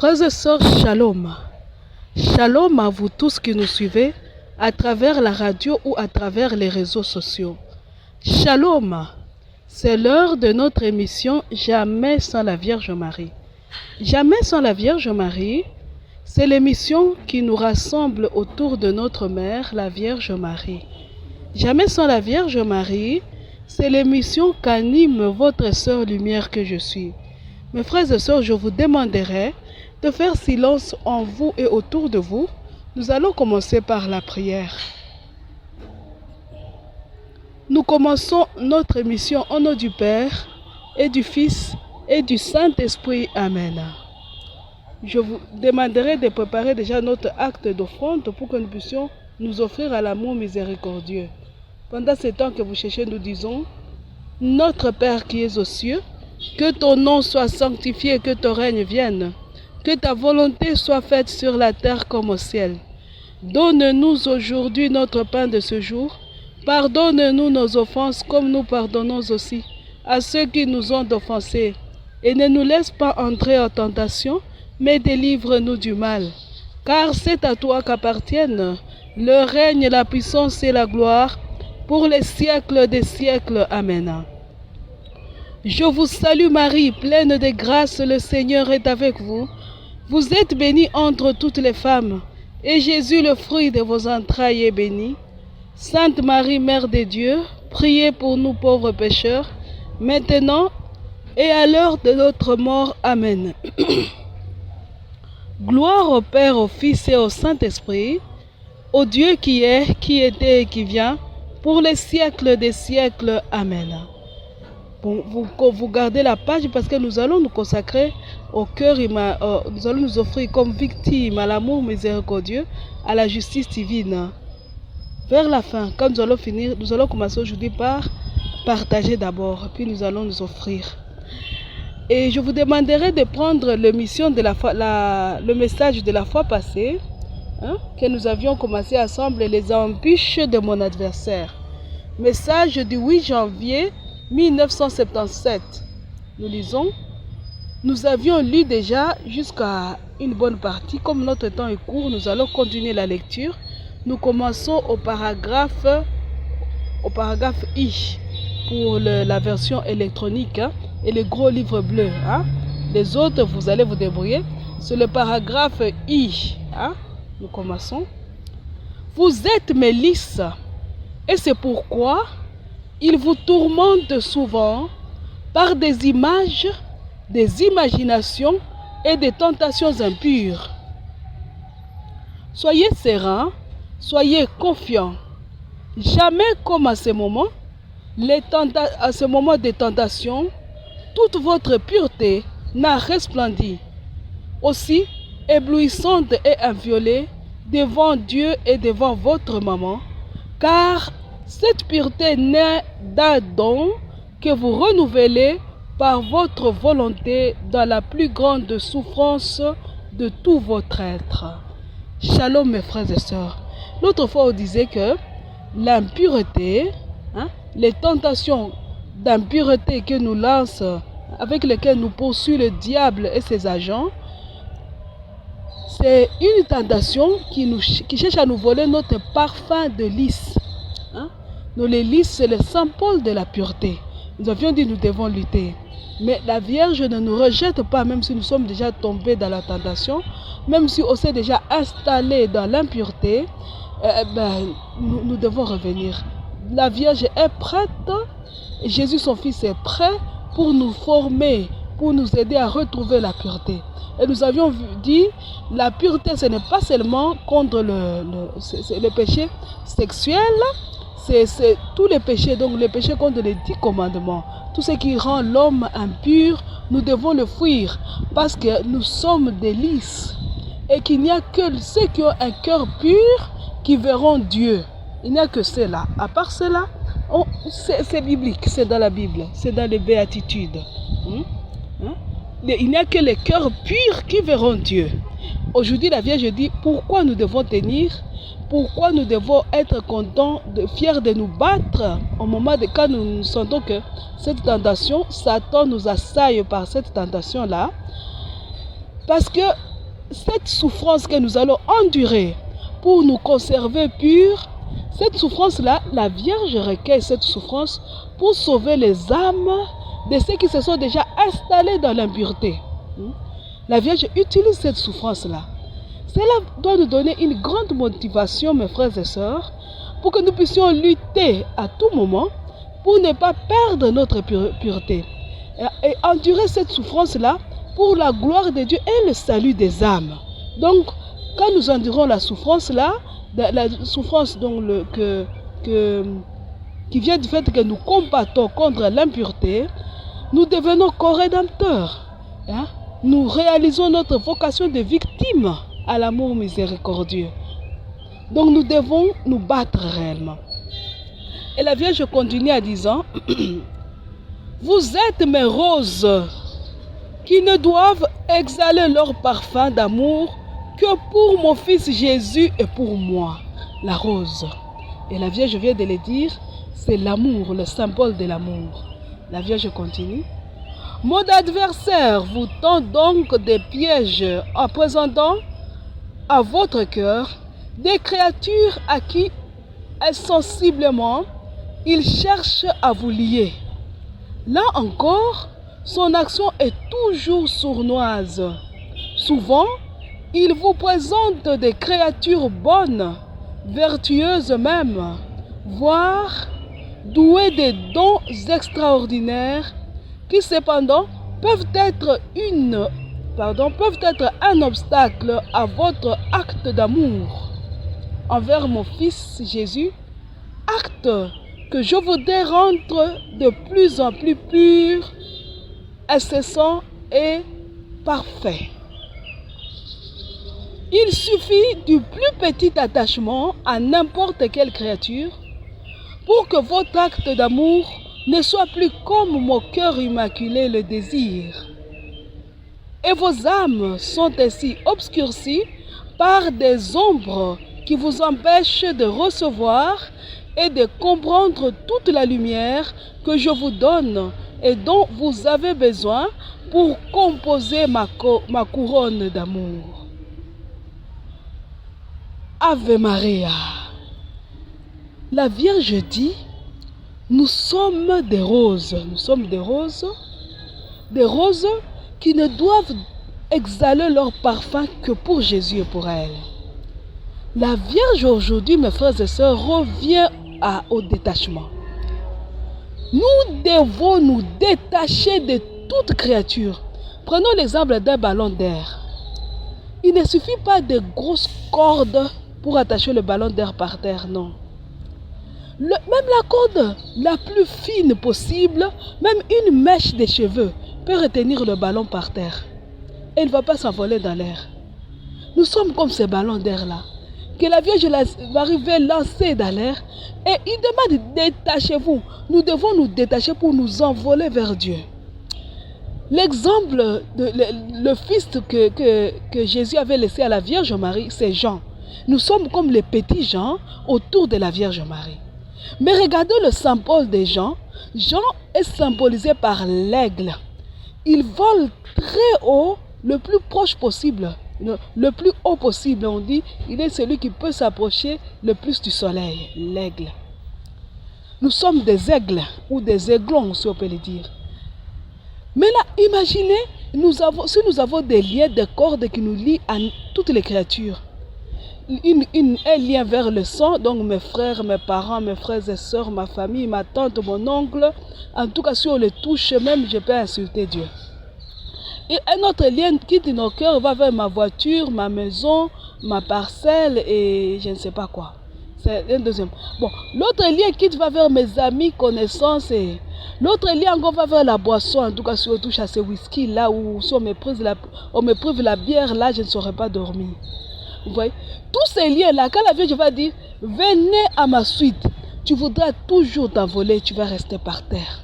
Frères et sœurs, shalom. Shalom à vous tous qui nous suivez à travers la radio ou à travers les réseaux sociaux. Shalom, c'est l'heure de notre émission Jamais sans la Vierge Marie. Jamais sans la Vierge Marie, c'est l'émission qui nous rassemble autour de notre mère, la Vierge Marie. Jamais sans la Vierge Marie, c'est l'émission qu'anime votre sœur lumière que je suis. Mes frères et sœurs, je vous demanderai de faire silence en vous et autour de vous. Nous allons commencer par la prière. Nous commençons notre émission au nom du Père et du Fils et du Saint-Esprit. Amen. Je vous demanderai de préparer déjà notre acte d'offrande pour que nous puissions nous offrir à l'amour miséricordieux. Pendant ce temps que vous cherchez, nous disons: Notre Père qui es aux cieux, que ton nom soit sanctifié, que ton règne vienne, que ta volonté soit faite sur la terre comme au ciel. Donne-nous aujourd'hui notre pain de ce jour. Pardonne-nous nos offenses comme nous pardonnons aussi à ceux qui nous ont offensés. Et ne nous laisse pas entrer en tentation, mais délivre-nous du mal. Car c'est à toi qu'appartiennent le règne, la puissance et la gloire pour les siècles des siècles. Amen. Je vous salue Marie, pleine de grâce, le Seigneur est avec vous. Vous êtes bénie entre toutes les femmes, et Jésus, le fruit de vos entrailles, est béni. Sainte Marie, Mère de Dieu, priez pour nous pauvres pécheurs, maintenant et à l'heure de notre mort. Amen. Gloire au Père, au Fils et au Saint-Esprit, au Dieu qui est, qui était et qui vient, pour les siècles des siècles. Amen. Bon, vous gardez la page parce que nous allons nous consacrer au cœur, nous allons nous offrir comme victime à l'amour miséricordieux, à la justice divine. Vers la fin, quand nous allons finir, nous allons commencer aujourd'hui par partager d'abord, puis nous allons nous offrir. Et je vous demanderai de prendre l'émission de le message de la fois passée, que nous avions commencé ensemble, les embûches de mon adversaire. Message du 8 janvier 1977. Nous lisons: nous avions lu déjà jusqu'à une bonne partie. Comme notre temps est court, nous allons continuer la lecture. Nous commençons au paragraphe I pour la version électronique et le gros livre bleu. Les autres, vous allez vous débrouiller. C'est le paragraphe I. Nous commençons. Vous êtes mes lys, et c'est pourquoi il vous tourmente souvent par des images, des imaginations et des tentations impures. Soyez sereins, soyez confiants. Jamais comme à ce moment de tentation, toute votre pureté n'a resplendi. Aussi éblouissante et inviolée devant Dieu et devant votre maman, car cette pureté n'est d'un don que vous renouvelez par votre volonté dans la plus grande souffrance de tout votre être. Shalom mes frères et sœurs. L'autre fois on disait que l'impureté, les tentations d'impureté que nous lance, avec lesquelles nous poursuit le diable et ses agents, c'est une tentation qui cherche à nous voler notre parfum de lys. Nous, les lys, c'est le symbole de la pureté. Nous avions dit nous devons lutter. Mais la Vierge ne nous rejette pas, même si nous sommes déjà tombés dans la tentation, même si on s'est déjà installé dans l'impureté, nous devons revenir. La Vierge est prête, et Jésus son Fils est prêt pour nous former, pour nous aider à retrouver la pureté. Et nous avions dit, la pureté, ce n'est pas seulement contre le péché sexuel, c'est tous les péchés, donc les péchés contre les 10 commandements. Tout ce qui rend l'homme impur, nous devons le fuir parce que nous sommes des lys. Et qu'il n'y a que ceux qui ont un cœur pur qui verront Dieu. Il n'y a que cela. À part cela, c'est biblique, c'est dans la Bible, c'est dans les béatitudes. Il n'y a que les cœurs purs qui verront Dieu. Aujourd'hui, la Vierge dit pourquoi nous devons tenir, pourquoi nous devons être contents, fiers de nous battre au moment de quand nous sentons que cette tentation, Satan nous assaille par cette tentation-là. Parce que cette souffrance que nous allons endurer pour nous conserver purs, cette souffrance-là, la Vierge recueille cette souffrance pour sauver les âmes de ceux qui se sont déjà installés dans l'impureté. La Vierge utilise cette souffrance-là. Cela doit nous donner une grande motivation, mes frères et sœurs, pour que nous puissions lutter à tout moment pour ne pas perdre notre pureté et endurer cette souffrance-là pour la gloire de Dieu et le salut des âmes. Donc, quand nous endurons la souffrance-là, la souffrance donc, qui vient du fait que nous combattons contre l'impureté, nous devenons co-rédempteurs. Nous réalisons notre vocation de victime à l'amour miséricordieux. Donc nous devons nous battre réellement. Et la Vierge continue en disant, vous êtes mes roses qui ne doivent exhaler leur parfum d'amour que pour mon fils Jésus et pour moi. La rose. Et la Vierge vient de le dire, c'est l'amour, le symbole de l'amour. La Vierge continue. Mon adversaire vous tend donc des pièges en présentant à votre cœur des créatures à qui insensiblement il cherche à vous lier. Là encore, son action est toujours sournoise. Souvent, il vous présente des créatures bonnes, vertueuses même, voire douées des dons extraordinaires qui cependant peuvent être un obstacle à votre acte d'amour envers mon fils Jésus, acte que je voudrais rendre de plus en plus pur, incessant et parfait. Il suffit du plus petit attachement à n'importe quelle créature pour que votre acte d'amour ne soit plus comme mon cœur immaculé le désire. Et vos âmes sont ainsi obscurcies par des ombres qui vous empêchent de recevoir et de comprendre toute la lumière que je vous donne et dont vous avez besoin pour composer ma couronne d'amour. Ave Maria. La Vierge dit, nous sommes des roses. Nous sommes des roses qui ne doivent exhaler leur parfum que pour Jésus et pour elle. La Vierge aujourd'hui, mes frères et sœurs, revient au détachement. Nous devons nous détacher de toute créature. Prenons l'exemple d'un ballon d'air. Il ne suffit pas de grosses cordes pour attacher le ballon d'air par terre, non. Même la corde la plus fine possible, même une mèche de cheveux, peut retenir le ballon par terre. Et il ne va pas s'envoler dans l'air. Nous sommes comme ces ballons d'air-là, que la Vierge va arriver lancer dans l'air. Et il demande, détachez-vous. Nous devons nous détacher pour nous envoler vers Dieu. L'exemple, le fils que Jésus avait laissé à la Vierge Marie, c'est Jean. Nous sommes comme les petits Jean autour de la Vierge Marie. Mais regardez le symbole de Jean. Jean est symbolisé par l'aigle. Il vole très haut, le plus proche possible, le plus haut possible. On dit, il est celui qui peut s'approcher le plus du soleil, l'aigle. Nous sommes des aigles ou des aiglons, si on peut le dire. Mais là, imaginez, si nous avons des liens, des cordes qui nous lient à toutes les créatures. Un lien vers le sang, donc mes frères, mes parents, mes frères et sœurs, ma famille, ma tante, mon oncle. En tout cas, si on les touche, même je peux insulter Dieu. Et un autre lien qui quitte nos cœurs va vers ma voiture, ma maison, ma parcelle et je ne sais pas quoi. C'est un deuxième. Bon, l'autre lien qui va vers mes amis, connaissances et l'autre lien encore va vers la boisson. En tout cas, si on touche à ce whisky là ou si on me prive la bière là, je ne saurais pas dormir. Vous voyez, tous ces liens-là, quand la Vierge va dire, venez à ma suite, tu voudras toujours t'envoler, tu vas rester par terre.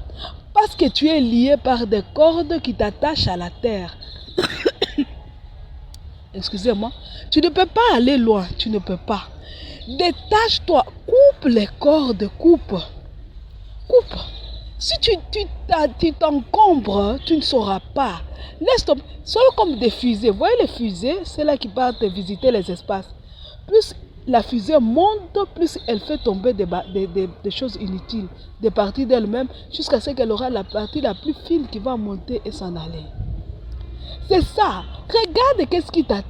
Parce que tu es lié par des cordes qui t'attachent à la terre. Excusez-moi, tu ne peux pas aller loin, tu ne peux pas. Détache-toi, coupe les cordes, coupe. Si tu t'encombres, tu ne sauras pas. Laisse tomber. Soyez comme des fusées. Vous voyez les fusées, c'est là qui partent visiter les espaces. Plus la fusée monte, plus elle fait tomber des choses inutiles, des parties d'elle-même, jusqu'à ce qu'elle aura la partie la plus fine qui va monter et s'en aller. C'est ça. Regarde qu'est-ce qui t'attend.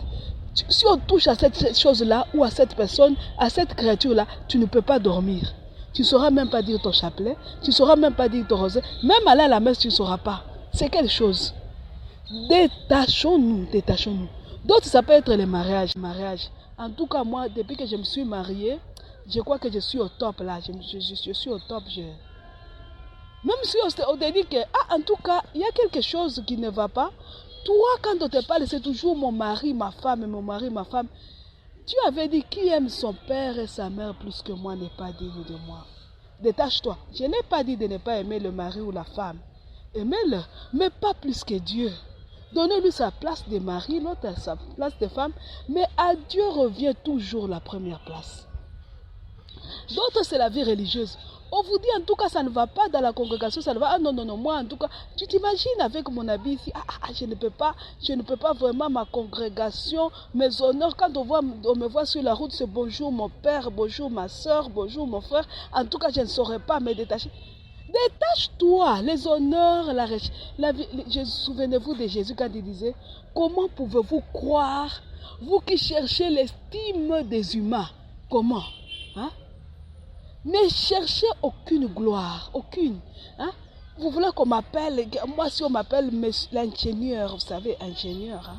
Si on touche à cette chose-là, ou à cette personne, à cette créature-là, tu ne peux pas dormir. Tu ne sauras même pas dire ton chapelet, tu ne sauras même pas dire ton rosaire, même aller à la messe, tu ne sauras pas. C'est quelque chose. Détachons-nous, détachons-nous. D'autres, ça peut être les mariages. En tout cas, moi, depuis que je me suis mariée, je crois que je suis au top là. Je suis au top. Même si on te dit que, en tout cas, il y a quelque chose qui ne va pas. Toi, quand on te parle, c'est toujours mon mari, ma femme, mon mari, ma femme. Tu avais dit qui aime son père et sa mère plus que moi n'est pas digne de moi. Détache-toi. Je n'ai pas dit de ne pas aimer le mari ou la femme. Aimez-le, mais pas plus que Dieu. Donnez-lui sa place de mari, l'autre sa place de femme, mais à Dieu revient toujours la première place. D'autres, c'est la vie religieuse. On vous dit en tout cas, ça ne va pas dans la congrégation, ça ne va. Ah non, moi en tout cas, tu t'imagines avec mon habit ici, je ne peux pas vraiment ma congrégation, mes honneurs, quand on me voit sur la route, c'est bonjour mon père, bonjour ma soeur, bonjour mon frère. En tout cas, je ne saurais pas me détacher. Détache-toi, les honneurs, souvenez-vous de Jésus quand il disait, comment pouvez-vous croire, vous qui cherchez l'estime des humains, comment, ne cherchez aucune gloire, aucune. Vous voulez qu'on m'appelle, moi si on m'appelle l'ingénieur, vous savez, ingénieur.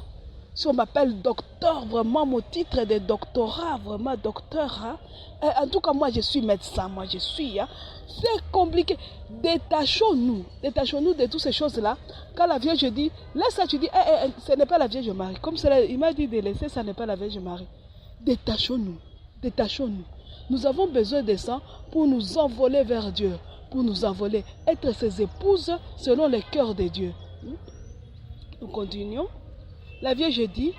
Si on m'appelle docteur, vraiment mon titre de doctorat, vraiment docteur. En tout cas, moi je suis médecin, moi je suis. C'est compliqué. Détachons-nous de toutes ces choses-là. Quand la Vierge dit, laisse ça, tu dis, ce n'est pas la Vierge Marie. Comme cela, il m'a dit de laisser, ça n'est pas la Vierge Marie. Détachons-nous. Nous avons besoin de ça pour nous envoler vers Dieu, pour nous envoler, être ses épouses selon le cœur de Dieu. Nous continuons. La Vierge dit,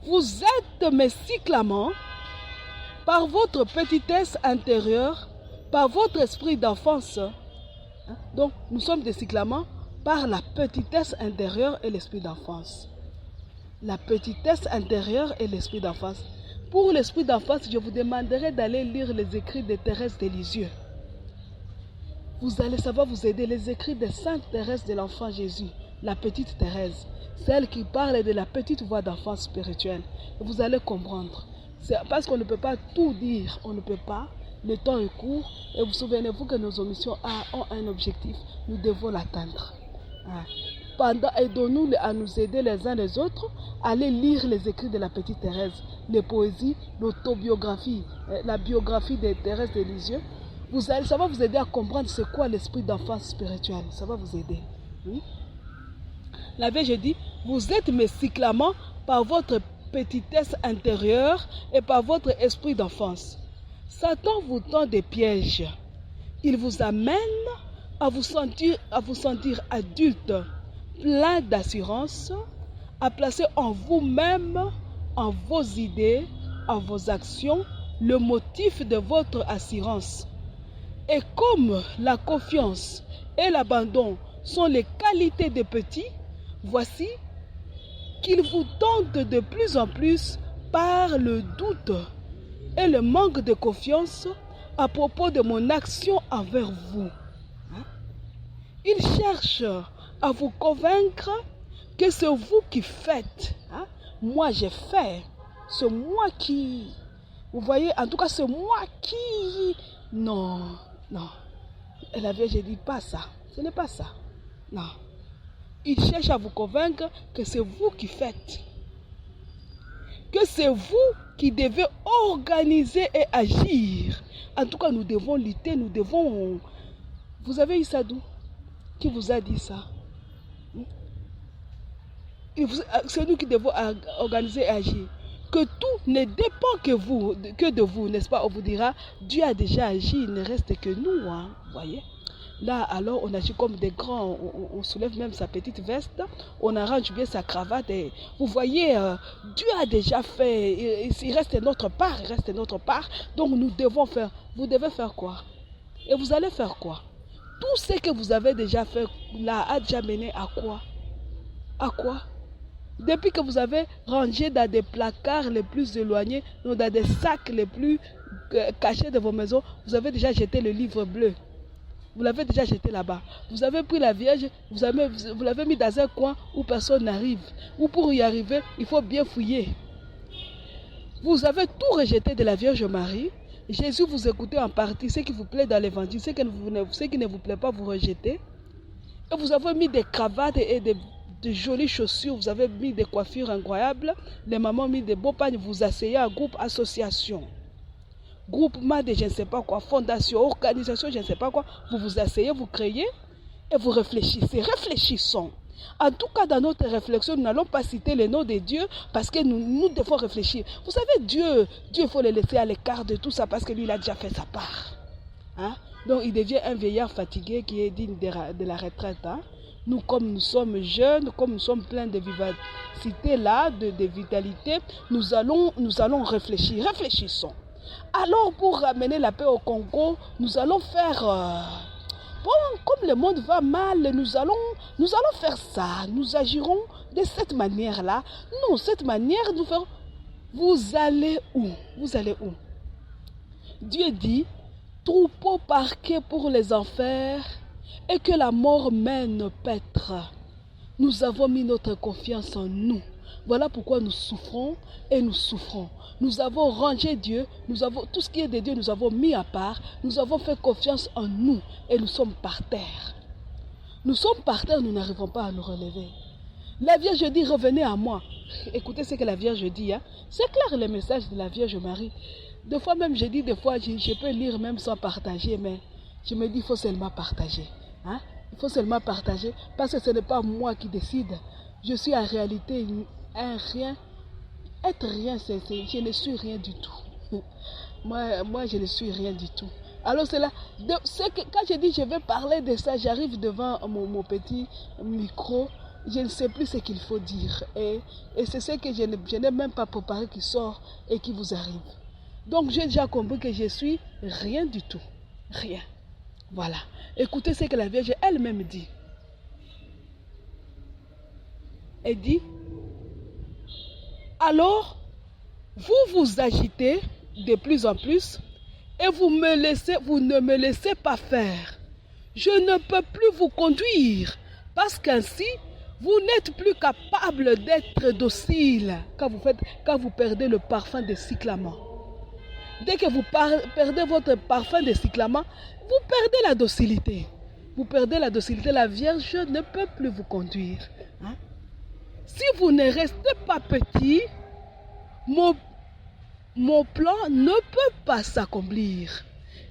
vous êtes mes si clamants par votre petitesse intérieure, par votre esprit d'enfance. Donc, nous sommes des si clamants par la petitesse intérieure et l'esprit d'enfance. La petitesse intérieure et l'esprit d'enfance. Pour l'esprit d'enfance, je vous demanderai d'aller lire les écrits de Thérèse de Lisieux. Vous allez savoir vous aider les écrits de Sainte Thérèse de l'Enfant Jésus, la petite Thérèse, celle qui parle de la petite voix d'enfance spirituelle. Vous allez comprendre. C'est parce qu'on ne peut pas tout dire, on ne peut pas. Le temps est court et vous souvenez-vous que nos omissions ont un objectif, nous devons l'atteindre. Aidons-nous à nous aider les uns les autres, allez lire les écrits de la petite Thérèse, les poésies, l'autobiographie, la biographie de Thérèse de Lisieux. Ça va vous aider à comprendre c'est quoi l'esprit d'enfance spirituelle. Ça va vous aider. Oui? La Vierge dit, vous êtes mes si clamants par votre petitesse intérieure et par votre esprit d'enfance. Satan vous tend des pièges. Il vous amène à vous sentir adulte, plein d'assurance, à placer en vous-même, en vos idées, en vos actions, le motif de votre assurance. Et comme la confiance et l'abandon sont les qualités des petits, voici qu'ils vous tentent de plus en plus par le doute et le manque de confiance à propos de mon action envers vous. Ils cherchent à vous convaincre que c'est vous qui faites. Moi j'ai fait. C'est moi qui... Vous voyez, en tout cas c'est moi qui... Non. Et la Vierge dit pas ça. Ce n'est pas ça. Non. Ils cherchent à vous convaincre que c'est vous qui faites. Que c'est vous qui devez organiser et agir. En tout cas, nous devons lutter, nous devons... Vous avez eu ça d'où? Qui vous a dit ça? C'est nous qui devons organiser et agir. Que tout ne dépend que de vous, n'est-ce pas? On vous dira, Dieu a déjà agi, il ne reste que nous, vous voyez? Là, alors, on agit comme des grands, on soulève même sa petite veste, on arrange bien sa cravate. Et vous voyez, Dieu a déjà fait, il reste notre part, Donc nous devons faire, vous devez faire quoi? Et vous allez faire quoi? tout ce que vous avez déjà fait là a déjà mené à quoi? À quoi? Depuis que vous avez rangé dans des placards les plus éloignés, dans des sacs les plus cachés de vos maisons, vous avez déjà jeté le livre bleu. Vous l'avez déjà jeté là-bas. Vous avez pris la Vierge, vous l'avez mis dans un coin où personne n'arrive. Ou pour y arriver, il faut bien fouiller. Vous avez tout rejeté de la Vierge Marie. Jésus vous écoutez en partie, ce qui vous plaît dans l'évangile, ce qui ne vous plaît pas, vous rejetez. Et vous avez mis des cravates et de jolies chaussures, vous avez mis des coiffures incroyables. Les mamans ont mis des beaux pagnes, vous asseyez en groupe, association, groupement de je ne sais pas quoi, fondation, organisation, je ne sais pas quoi. Vous vous asseyez, vous créez et vous réfléchissez. Réfléchissons. En tout cas, dans notre réflexion, nous n'allons pas citer le nom de Dieu parce que nous devons réfléchir. Vous savez, Dieu, il faut le laisser à l'écart de tout ça parce que lui, il a déjà fait sa part. Hein? Donc, il devient un vieillard fatigué qui est digne de la retraite. Hein? Nous, comme nous sommes jeunes, comme nous sommes pleins de vivacité là, de vitalité, nous allons réfléchir. Réfléchissons. Alors, pour ramener la paix au Congo, nous allons faire... bon, comme le monde va mal, nous allons faire ça. Nous agirons de cette manière-là. Non, cette manière, nous ferons... Vous allez où? Vous allez où? Dieu dit, troupeau parqué pour les enfers et que la mort mène paître. Nous avons mis notre confiance en nous. Voilà pourquoi nous souffrons et nous souffrons. Nous avons rangé Dieu, tout ce qui est de Dieu, nous avons mis à part. Nous avons fait confiance en nous et nous sommes par terre. Nous sommes par terre, nous n'arrivons pas à nous relever. La Vierge dit, revenez à moi. Écoutez ce que la Vierge dit. Hein? C'est clair le message de la Vierge Marie. Des fois même, je dis, des fois, je peux lire même sans partager, mais je me dis, il faut seulement partager. Hein? Il faut seulement partager parce que ce n'est pas moi qui décide. Je suis en réalité un rien. Être rien, je ne suis rien du tout. Moi, je ne suis rien du tout. Alors c'est là, quand je dis je vais parler de ça, j'arrive devant mon petit micro, je ne sais plus ce qu'il faut dire. Et c'est ce que je n'ai même pas préparé qui sort et qui vous arrive. Donc j'ai déjà compris que je suis rien du tout. Rien. Voilà. Écoutez ce que la Vierge elle-même dit. Elle dit, alors, vous vous agitez de plus en plus et vous ne me laissez pas faire. Je ne peux plus vous conduire parce qu'ainsi, vous n'êtes plus capable d'être docile quand vous perdez le parfum de cyclamen. Dès que vous perdez votre parfum de cyclamen, vous perdez la docilité. Vous perdez la docilité, la Vierge ne peut plus vous conduire. Hein? Si vous ne restez pas petit, mon plan ne peut pas s'accomplir.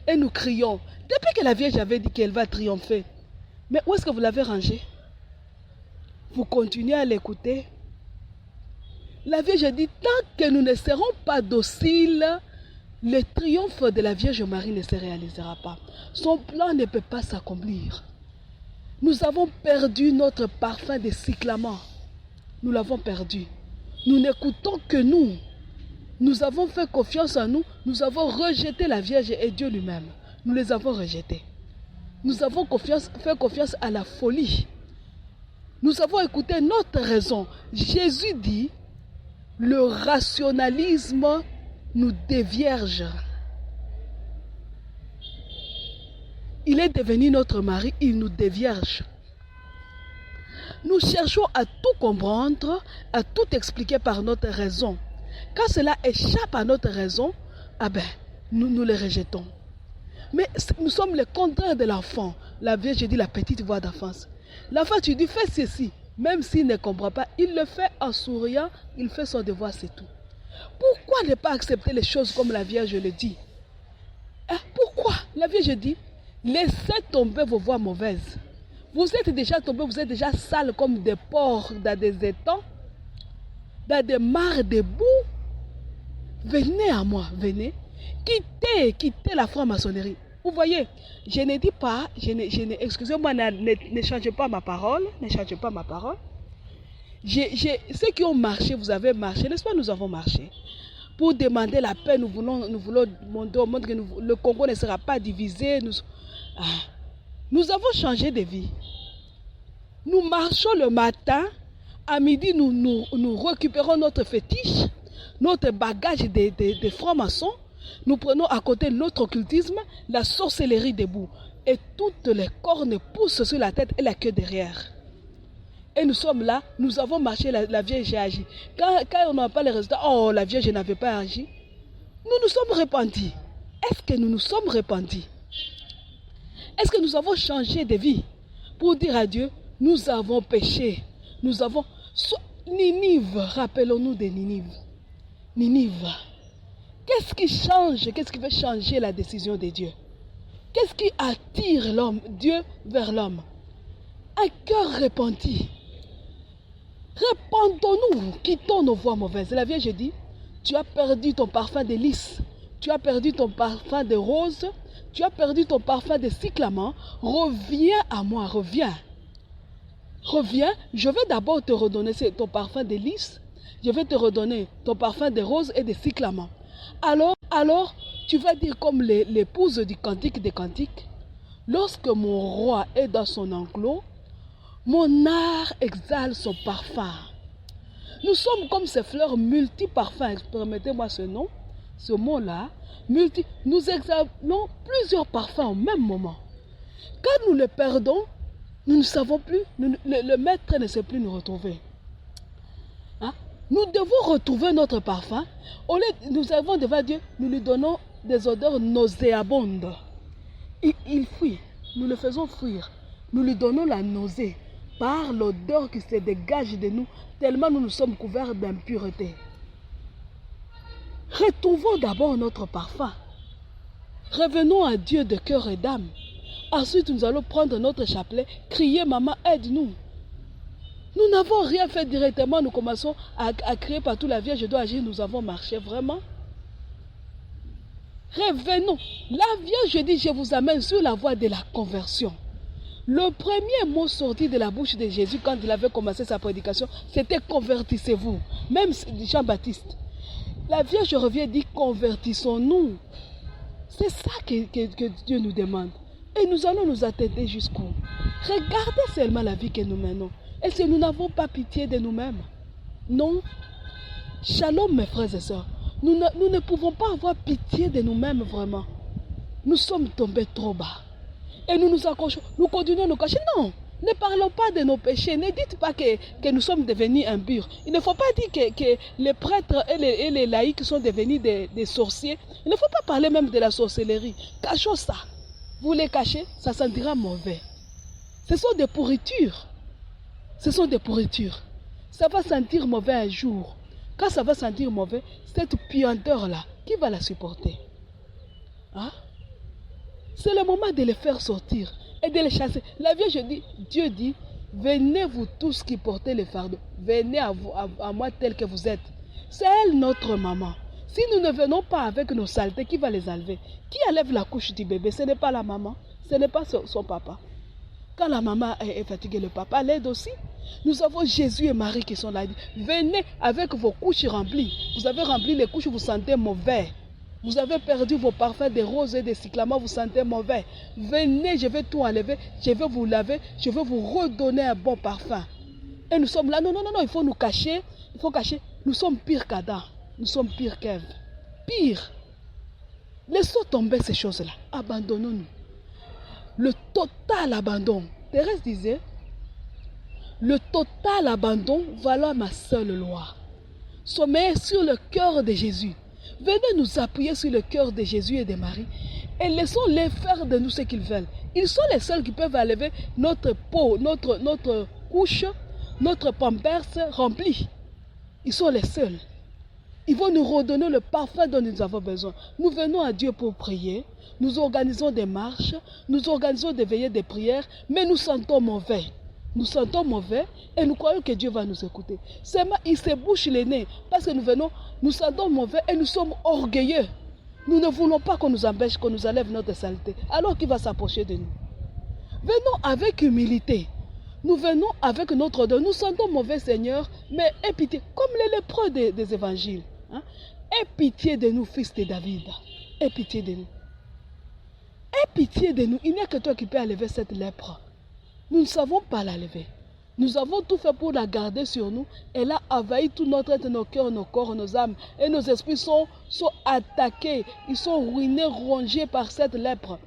Et nous crions, depuis que la Vierge avait dit qu'elle va triompher, mais où est-ce que vous l'avez rangé? Vous continuez à l'écouter. La Vierge dit, tant que nous ne serons pas dociles, le triomphe de la Vierge Marie ne se réalisera pas. Son plan ne peut pas s'accomplir. Nous avons perdu notre parfum de cyclamen. Nous l'avons perdu. Nous n'écoutons que nous. Nous avons fait confiance en nous. Nous avons rejeté la Vierge et Dieu lui-même. Nous les avons rejetés. Nous avons fait confiance à la folie. Nous avons écouté notre raison. Jésus dit, le rationalisme nous dévierge. Il est devenu notre mari, il nous dévierge. Nous cherchons à tout comprendre, à tout expliquer par notre raison. Quand cela échappe à notre raison, nous le rejetons. Mais nous sommes le contraire de l'enfant. La Vierge dit la petite voix d'enfance. L'enfant, tu dis, fais ceci. Même s'il ne comprend pas, il le fait en souriant, il fait son devoir, c'est tout. Pourquoi ne pas accepter les choses comme la Vierge le dit? Pourquoi? La Vierge dit, laissez tomber vos voies mauvaises. Vous êtes déjà tombés, vous êtes déjà sales comme des porcs dans des étangs, dans des mares de boue. Venez à moi, venez. Quittez la franc-maçonnerie. Vous voyez, je ne dis pas, excusez-moi, ne changez pas ma parole, ne changez pas ma parole. Ceux qui ont marché, vous avez marché, n'est-ce pas, nous avons marché. Pour demander la paix, nous voulons montrer au monde que le Congo ne sera pas divisé. Nous avons changé de vie. Nous marchons le matin, à midi, nous récupérons notre fétiche, notre bagage de francs-maçons. Nous prenons à côté notre occultisme, la sorcellerie debout. Et toutes les cornes poussent sur la tête et la queue derrière. Et nous sommes là, nous avons marché, la Vierge a agi. Quand on n'a pas les résultats, oh, la Vierge n'avait pas agi. Nous nous sommes repentis. Est-ce que nous nous sommes repentis? Est-ce que nous avons changé de vie pour dire à Dieu, nous avons péché. Nous avons... Ninive, rappelons-nous de Ninive. Ninive. Qu'est-ce qui change? Qu'est-ce qui veut changer la décision de Dieu? Qu'est-ce qui attire l'homme, Dieu vers l'homme? Un cœur repenti. Repentons-nous, quittons nos voies mauvaises. La Vierge dit, tu as perdu ton parfum de lys, tu as perdu ton parfum de rose, tu as perdu ton parfum de cyclamen. Reviens à moi, reviens. Reviens, je vais d'abord te redonner ton parfum de lys, je vais te redonner ton parfum de rose et de cyclamen. Alors, tu vas dire comme l'épouse du Cantique des Cantiques, lorsque mon roi est dans son enclos, mon art exhale son parfum. Nous sommes comme ces fleurs multi-parfums, permettez-moi ce mot-là, nous exhalons plusieurs parfums au même moment. Quand nous le perdons, nous ne savons plus, le maître ne sait plus nous retrouver. Hein? Nous devons retrouver notre parfum. Nous avons devant Dieu, nous lui donnons des odeurs nauséabondes. Il fuit, nous le faisons fuir. Nous lui donnons la nausée par l'odeur qui se dégage de nous, tellement nous sommes couverts d'impureté. Retrouvons d'abord notre parfum. Revenons à Dieu de cœur et d'âme. Ensuite, nous allons prendre notre chapelet, crier, maman, aide-nous. Nous n'avons rien fait directement, nous commençons à crier partout, la Vierge doit agir, nous avons marché vraiment. Revenons. La Vierge dit, je vous amène sur la voie de la conversion. Le premier mot sorti de la bouche de Jésus quand il avait commencé sa prédication, c'était convertissez-vous. Même Jean-Baptiste. La Vierge revient et dit, convertissons-nous. C'est ça que Dieu nous demande. Et nous allons nous atteindre jusqu'où? Regardez seulement la vie que nous menons. Est-ce que nous n'avons pas pitié de nous-mêmes? Non. Shalom mes frères et sœurs. Nous ne pouvons pas avoir pitié de nous-mêmes vraiment. Nous sommes tombés trop bas. Et nous nous accrochons, nous continuons à nous cacher. Non, ne parlons pas de nos péchés. Ne dites pas que nous sommes devenus impurs. Il ne faut pas dire que les prêtres et les laïcs sont devenus des sorciers. Il ne faut pas parler même de la sorcellerie. Cachons ça. Vous les cachez, ça sentira mauvais. Ce sont des pourritures. Ce sont des pourritures. Ça va sentir mauvais un jour. Quand ça va sentir mauvais, cette puanteur-là, qui va la supporter? Hein? C'est le moment de les faire sortir et de les chasser. La Vierge dit, Dieu dit, venez vous tous qui portez les fardeaux. Venez à moi tel que vous êtes. C'est elle notre maman. Si nous ne venons pas avec nos saletés, qui va les enlever? Qui enlève la couche du bébé? Ce n'est pas la maman, ce n'est pas son papa. Quand la maman est fatiguée, le papa l'aide aussi. Nous avons Jésus et Marie qui sont là. Venez avec vos couches remplies. Vous avez rempli les couches, vous sentez mauvais. Vous avez perdu vos parfums de roses et de cyclamen, vous sentez mauvais. Venez, je vais tout enlever, je vais vous laver, je vais vous redonner un bon parfum. Et nous sommes là, non, il faut nous cacher, il faut cacher. Nous sommes pire qu'Adam, nous sommes pire qu'Ève. Pire. Laissons tomber ces choses-là, abandonnons-nous. Le total abandon. Thérèse disait, le total abandon, voilà ma seule loi. Sommeillez sur le cœur de Jésus. Venez nous appuyer sur le cœur de Jésus et de Marie et laissons-les faire de nous ce qu'ils veulent. Ils sont les seuls qui peuvent enlever notre peau, notre couche, notre pampers rempli. Ils sont les seuls. Ils vont nous redonner le parfum dont nous avons besoin. Nous venons à Dieu pour prier. Nous organisons des marches. Nous organisons des veillées de prière. Mais nous sentons mauvais. Nous sentons mauvais et nous croyons que Dieu va nous écouter. Seulement, il se bouche les nez parce que nous sentons mauvais et nous sommes orgueilleux. Nous ne voulons pas qu'on nous empêche, qu'on nous enlève notre saleté. Alors qu'il va s'approcher de nous. Venons avec humilité. Nous venons avec notre don. Nous sentons mauvais, Seigneur, mais aie pitié, comme les lépreux des évangiles. Hein? Aie pitié de nous, fils de David. Aie pitié de nous. Aie pitié de nous. Il n'y a que toi qui peux enlever cette lèpre. Nous ne savons pas la lever. Nous avons tout fait pour la garder sur nous. Elle a envahi tout notre être, nos cœurs, nos corps, nos âmes. Et nos esprits sont attaqués. Ils sont ruinés, rongés par cette lèpre.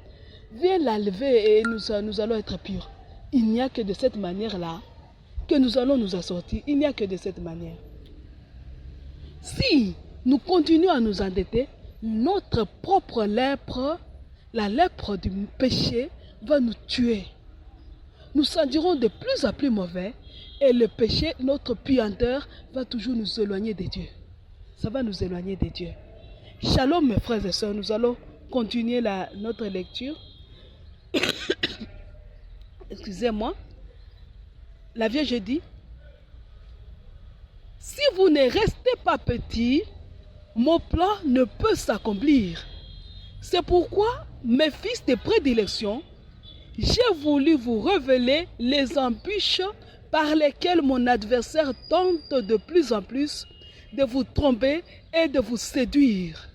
Viens la lever et nous allons être purs. Il n'y a que de cette manière-là que nous allons nous assortir. Il n'y a que de cette manière. Si nous continuons à nous endetter, notre propre lèpre, la lèpre du péché, va nous tuer. Nous sentirons de plus en plus mauvais et le péché, notre puanteur, va toujours nous éloigner de Dieu. Ça va nous éloigner de Dieu. Shalom mes frères et sœurs, nous allons continuer notre lecture. Excusez-moi. La Vierge dit, si vous ne restez pas petits, mon plan ne peut s'accomplir. C'est pourquoi, mes fils de prédilection, j'ai voulu vous révéler les embûches par lesquelles mon adversaire tente de plus en plus de vous tromper et de vous séduire.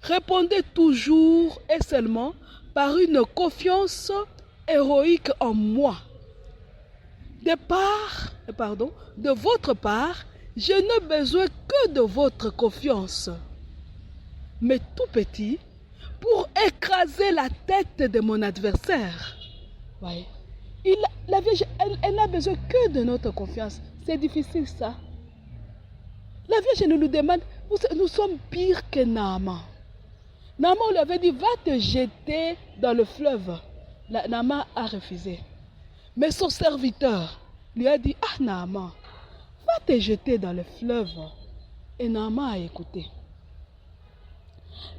Répondez toujours et seulement par une confiance héroïque en moi. De votre part, je n'ai besoin que de votre confiance. Mais tout petit, pour écraser la tête de mon adversaire. Ouais. La Vierge, elle n'a besoin que de notre confiance. C'est difficile ça. La Vierge nous demande, nous sommes pires que Naaman. Naaman lui avait dit, va te jeter dans le fleuve. Naaman a refusé. Mais son serviteur lui a dit, ah Naaman, va te jeter dans le fleuve. Et Naaman a écouté.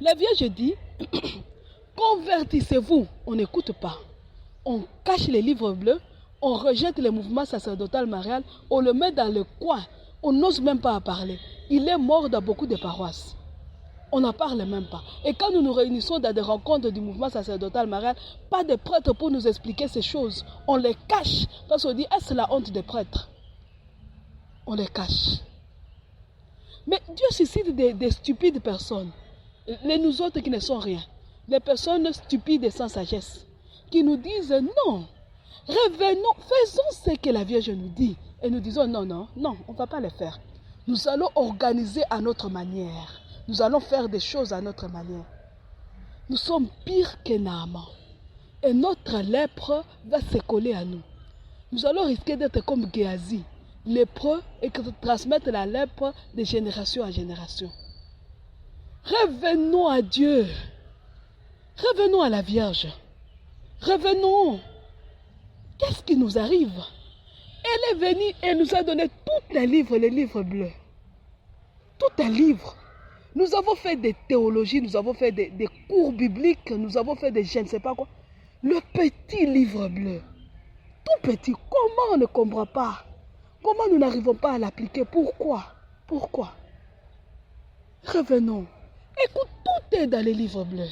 La Vierge dit, convertissez-vous, on n'écoute pas. On cache les livres bleus, on rejette le mouvement sacerdotal marial, on le met dans le coin, on n'ose même pas en parler. Il est mort dans beaucoup de paroisses. On n'en parle même pas. Et quand nous nous réunissons dans des rencontres du mouvement sacerdotal marial, pas de prêtres pour nous expliquer ces choses. On les cache parce qu'on dit, est-ce la honte des prêtres? On les cache. Mais Dieu suscite des stupides personnes. Les nous autres qui ne sont rien. Les personnes stupides et sans sagesse. Qui nous disent non. Revenons, faisons ce que la Vierge nous dit. Et nous disons non, non, non, on ne va pas le faire. Nous allons organiser à notre manière. Nous allons faire des choses à notre manière. Nous sommes pires que Naaman. Et notre lèpre va se coller à nous. Nous allons risquer d'être comme Géasi, lépreux, et transmettre la lèpre de génération en génération. Revenons à Dieu. Revenons à la Vierge. Revenons. Qu'est-ce qui nous arrive? Elle est venue et nous a donné tous les livres bleus. Tout un livre. Nous avons fait des théologies, nous avons fait des cours bibliques, nous avons fait des je ne sais pas quoi. Le petit livre bleu. Tout petit. Comment on ne comprend pas? Comment nous n'arrivons pas à l'appliquer? Pourquoi? Pourquoi? Revenons. Écoute, tout est dans les livres bleus.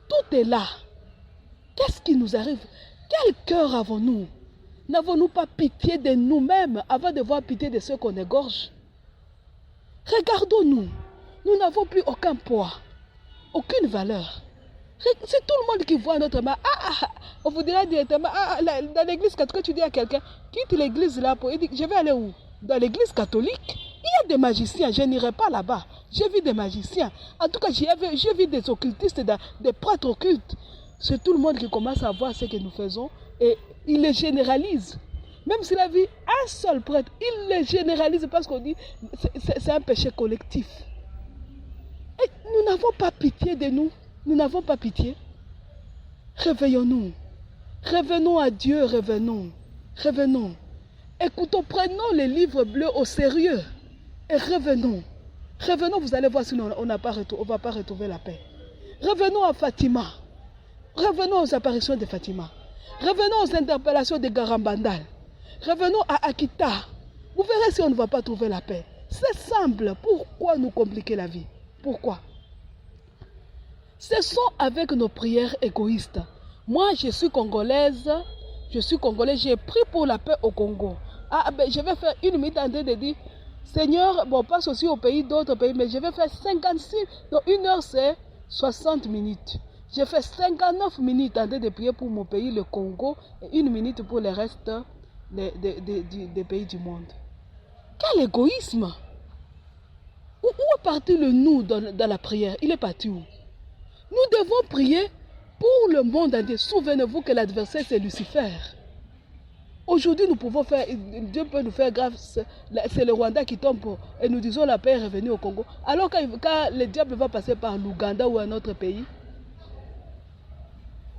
Tout est là. Qu'est-ce qui nous arrive? Quel cœur avons-nous? N'avons-nous pas pitié de nous-mêmes avant de voir pitié de ceux qu'on égorge? Regardons-nous. Nous n'avons plus aucun poids, aucune valeur. C'est tout le monde qui voit notre main. On vous dira directement, dans l'église catholique, tu dis à quelqu'un, quitte l'église là pour... Il dit, je vais aller où? Dans l'église catholique, il y a des magiciens, je n'irai pas là-bas. J'ai vu des magiciens. En tout cas, j'ai vu des occultistes, des prêtres occultes. C'est tout le monde qui commence à voir ce que nous faisons et il les généralise. Même s'il a vu un seul prêtre, il les généralise parce qu'on dit c'est un péché collectif. Et nous n'avons pas pitié de nous. Nous n'avons pas pitié. Réveillons-nous. Revenons à Dieu, revenons. Revenons. Écoutons, prenons les livres bleus au sérieux. Et revenons. Revenons, vous allez voir si on ne va pas retrouver la paix. Revenons à Fatima. Revenons aux apparitions de Fatima. Revenons aux interpellations de Garambandal. Revenons à Akita. Vous verrez si on ne va pas trouver la paix. C'est simple. Pourquoi nous compliquer la vie? Pourquoi? Cessons avec nos prières égoïstes. Moi, je suis congolaise. J'ai pris pour la paix au Congo. Je vais faire une minute en train de dire, Seigneur, bon, passe aussi au pays, d'autres pays, mais je vais faire 56. Donc, 1 heure, c'est 60 minutes. J'ai fait 59 minutes en train de prier pour mon pays, le Congo, et 1 minute pour le reste des pays du monde. Quel égoïsme! Où est parti le nous dans la prière? Il est parti où? Nous devons prier pour le monde entier. Souvenez-vous que l'adversaire c'est Lucifer. Aujourd'hui, nous pouvons faire, Dieu peut nous faire grâce. C'est le Rwanda qui tombe et nous disons la paix est revenue au Congo. Alors quand le diable va passer par l'Ouganda ou un autre pays,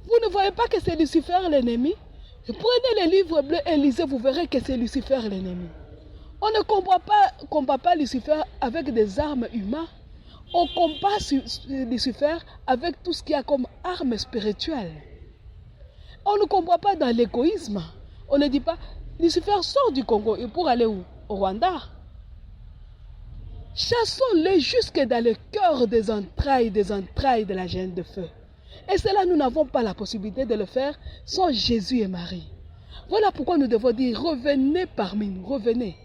vous ne voyez pas que c'est Lucifer l'ennemi? Prenez les livres bleus et lisez, vous verrez que c'est Lucifer l'ennemi. On ne combat pas Lucifer avec des armes humaines. On combat Lucifer avec tout ce qu'il y a comme armes spirituelles. On ne combat pas dans l'égoïsme. On ne dit pas, Lucifer sort du Congo et pour aller où? Au Rwanda. Chassons-les jusque dans le cœur des entrailles de la gêne de feu. Et cela, nous n'avons pas la possibilité de le faire sans Jésus et Marie. Voilà pourquoi nous devons dire, revenez parmi nous, revenez.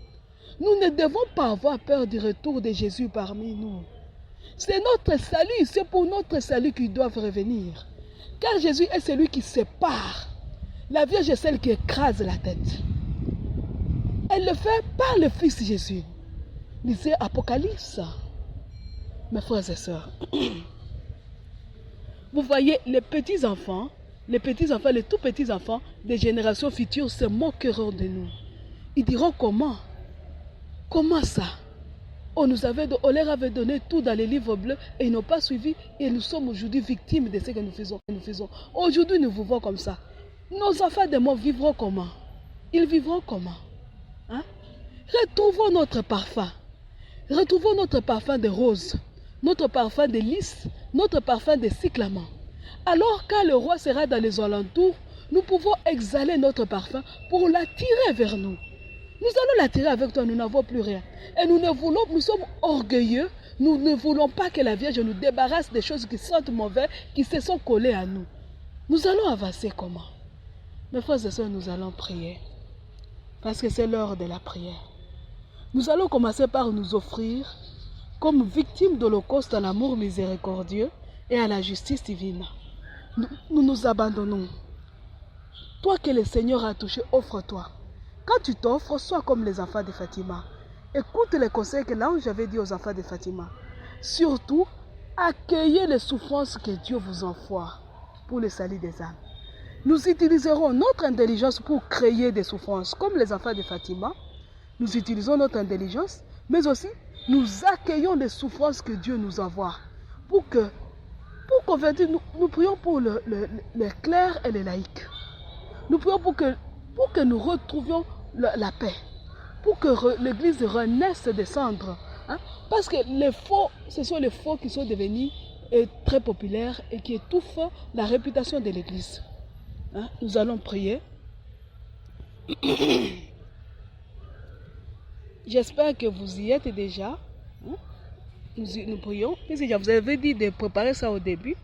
Nous ne devons pas avoir peur du retour de Jésus parmi nous. C'est notre salut, c'est pour notre salut qu'ils doivent revenir. Car Jésus est celui qui sépare. La Vierge est celle qui écrase la tête. Elle le fait par le Fils Jésus. Lisez Apocalypse. Mes frères et sœurs. Vous voyez, les petits-enfants, les tout petits-enfants des générations futures se moqueront de nous. Ils diront comment? Comment ça? On leur avait donné tout dans les livres bleus et ils n'ont pas suivi et nous sommes aujourd'hui victimes de ce que nous faisons. Aujourd'hui, nous vivons comme ça. Nos enfants de mort vivront comment? Ils vivront comment? Hein? Retrouvons notre parfum. Retrouvons notre parfum de rose, notre parfum de lys, notre parfum de cyclamen. Alors quand le roi sera dans les alentours, nous pouvons exhaler notre parfum pour l'attirer vers nous. Nous allons l'attirer avec toi, nous n'avons plus rien. Et nous sommes orgueilleux, nous ne voulons pas que la Vierge nous débarrasse des choses qui sentent mauvais, qui se sont collées à nous. Nous allons avancer comment? Mes frères et sœurs, nous allons prier. Parce que c'est l'heure de la prière. Nous allons commencer par nous offrir comme victimes d'Holocauste à l'amour miséricordieux et à la justice divine. Nous nous abandonnons. Toi que le Seigneur a touché, offre-toi. Quand tu t'offres, sois comme les enfants de Fatima. Écoute les conseils que l'ange avait dit aux enfants de Fatima. Surtout, accueillez les souffrances que Dieu vous envoie pour le salut des âmes. Nous utiliserons notre intelligence pour créer des souffrances, comme les enfants de Fatima. Nous utilisons notre intelligence, mais aussi nous accueillons les souffrances que Dieu nous envoie. Pour convertir, nous prions pour les clercs et les laïcs. Nous prions pour que nous retrouvions la paix. Pour que l'Église renaisse des cendres. Hein? Parce que ce sont les faux qui sont devenus très populaires et qui étouffent la réputation de l'Église. Hein? Nous allons prier. J'espère que vous y êtes déjà. Hein? Nous prions. Je vous avais dit de préparer ça au début.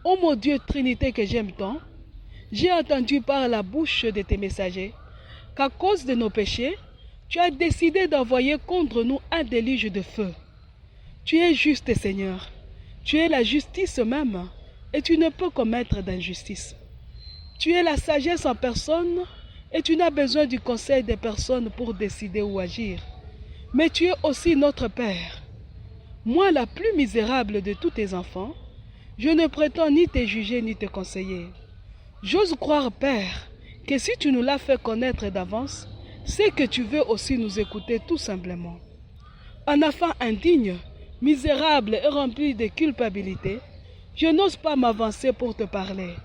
Oh mon Dieu, Trinité que j'aime tant, j'ai entendu par la bouche de tes messagers qu'à cause de nos péchés, tu as décidé d'envoyer contre nous un déluge de feu. Tu es juste, Seigneur. Tu es la justice même et tu ne peux commettre d'injustice. Tu es la sagesse en personne et tu n'as besoin du conseil des personnes pour décider ou agir. Mais tu es aussi notre Père. Moi, la plus misérable de tous tes enfants, je ne prétends ni te juger ni te conseiller. J'ose croire, Père, que si tu nous l'as fait connaître d'avance, c'est que tu veux aussi nous écouter tout simplement. Un enfant indigne, misérable et rempli de culpabilité, je n'ose pas m'avancer pour te parler.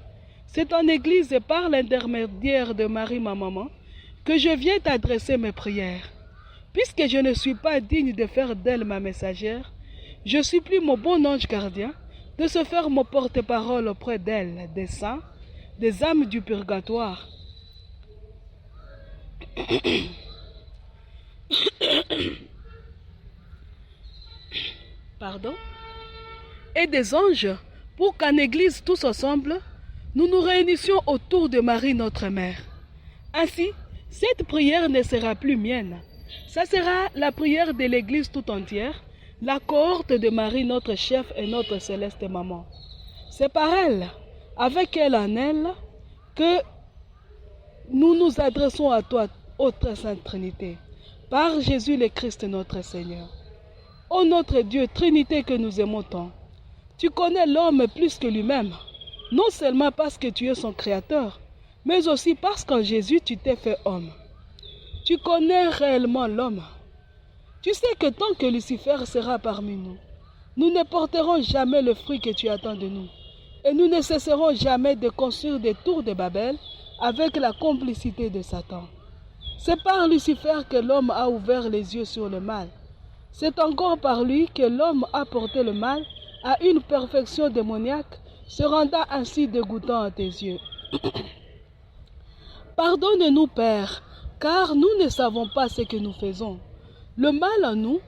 C'est en Église et par l'intermédiaire de Marie, ma maman, que je viens t'adresser mes prières. Puisque je ne suis pas digne de faire d'elle ma messagère, je supplie mon bon ange gardien de se faire mon porte-parole auprès d'elle, des saints, des âmes du purgatoire. Pardon? Et des anges, pour qu'en Église tous ensemble, nous nous réunissions autour de Marie notre Mère. Ainsi, cette prière ne sera plus mienne. Ça sera la prière de l'Église tout entière, la cohorte de Marie notre chef et notre céleste maman. C'est par elle, avec elle en elle, que nous nous adressons à toi, ô très sainte Trinité, par Jésus le Christ notre Seigneur. Ô notre Dieu, Trinité que nous aimons tant, tu connais l'homme plus que lui-même, non seulement parce que tu es son créateur, mais aussi parce qu'en Jésus tu t'es fait homme. Tu connais réellement l'homme. Tu sais que tant que Lucifer sera parmi nous, nous ne porterons jamais le fruit que tu attends de nous. Et nous ne cesserons jamais de construire des tours de Babel avec la complicité de Satan. C'est par Lucifer que l'homme a ouvert les yeux sur le mal. C'est encore par lui que l'homme a porté le mal à une perfection démoniaque, se rendant ainsi dégoûtant à tes yeux. Pardonne-nous, Père, car nous ne savons pas ce que nous faisons. Le mal en nous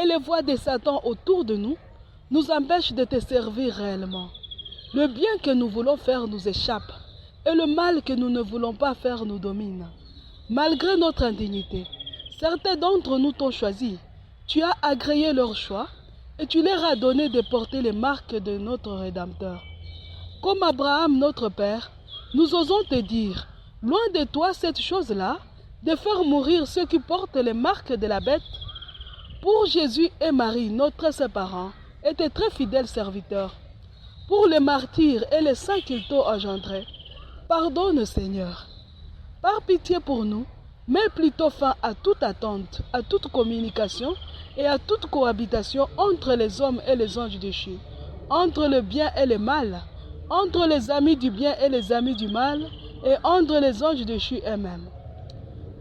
et les voix de Satan autour de nous empêchent de te servir réellement. Le bien que nous voulons faire nous échappe et le mal que nous ne voulons pas faire nous domine. Malgré notre indignité, certains d'entre nous t'ont choisi. Tu as agréé leur choix et tu leur as donné de porter les marques de notre Rédempteur. Comme Abraham, notre Père, nous osons te dire, loin de toi cette chose-là, de faire mourir ceux qui portent les marques de la bête. Pour Jésus et Marie, notre ses parents, étaient très fidèles serviteurs. Pour les martyrs et les saints qu'ils t'ont engendrés, pardonne, Seigneur. Par pitié pour nous, mets plutôt fin à toute attente, à toute communication et à toute cohabitation entre les hommes et les anges déchus, entre le bien et le mal, entre les amis du bien et les amis du mal, et entre les anges déchus eux-mêmes.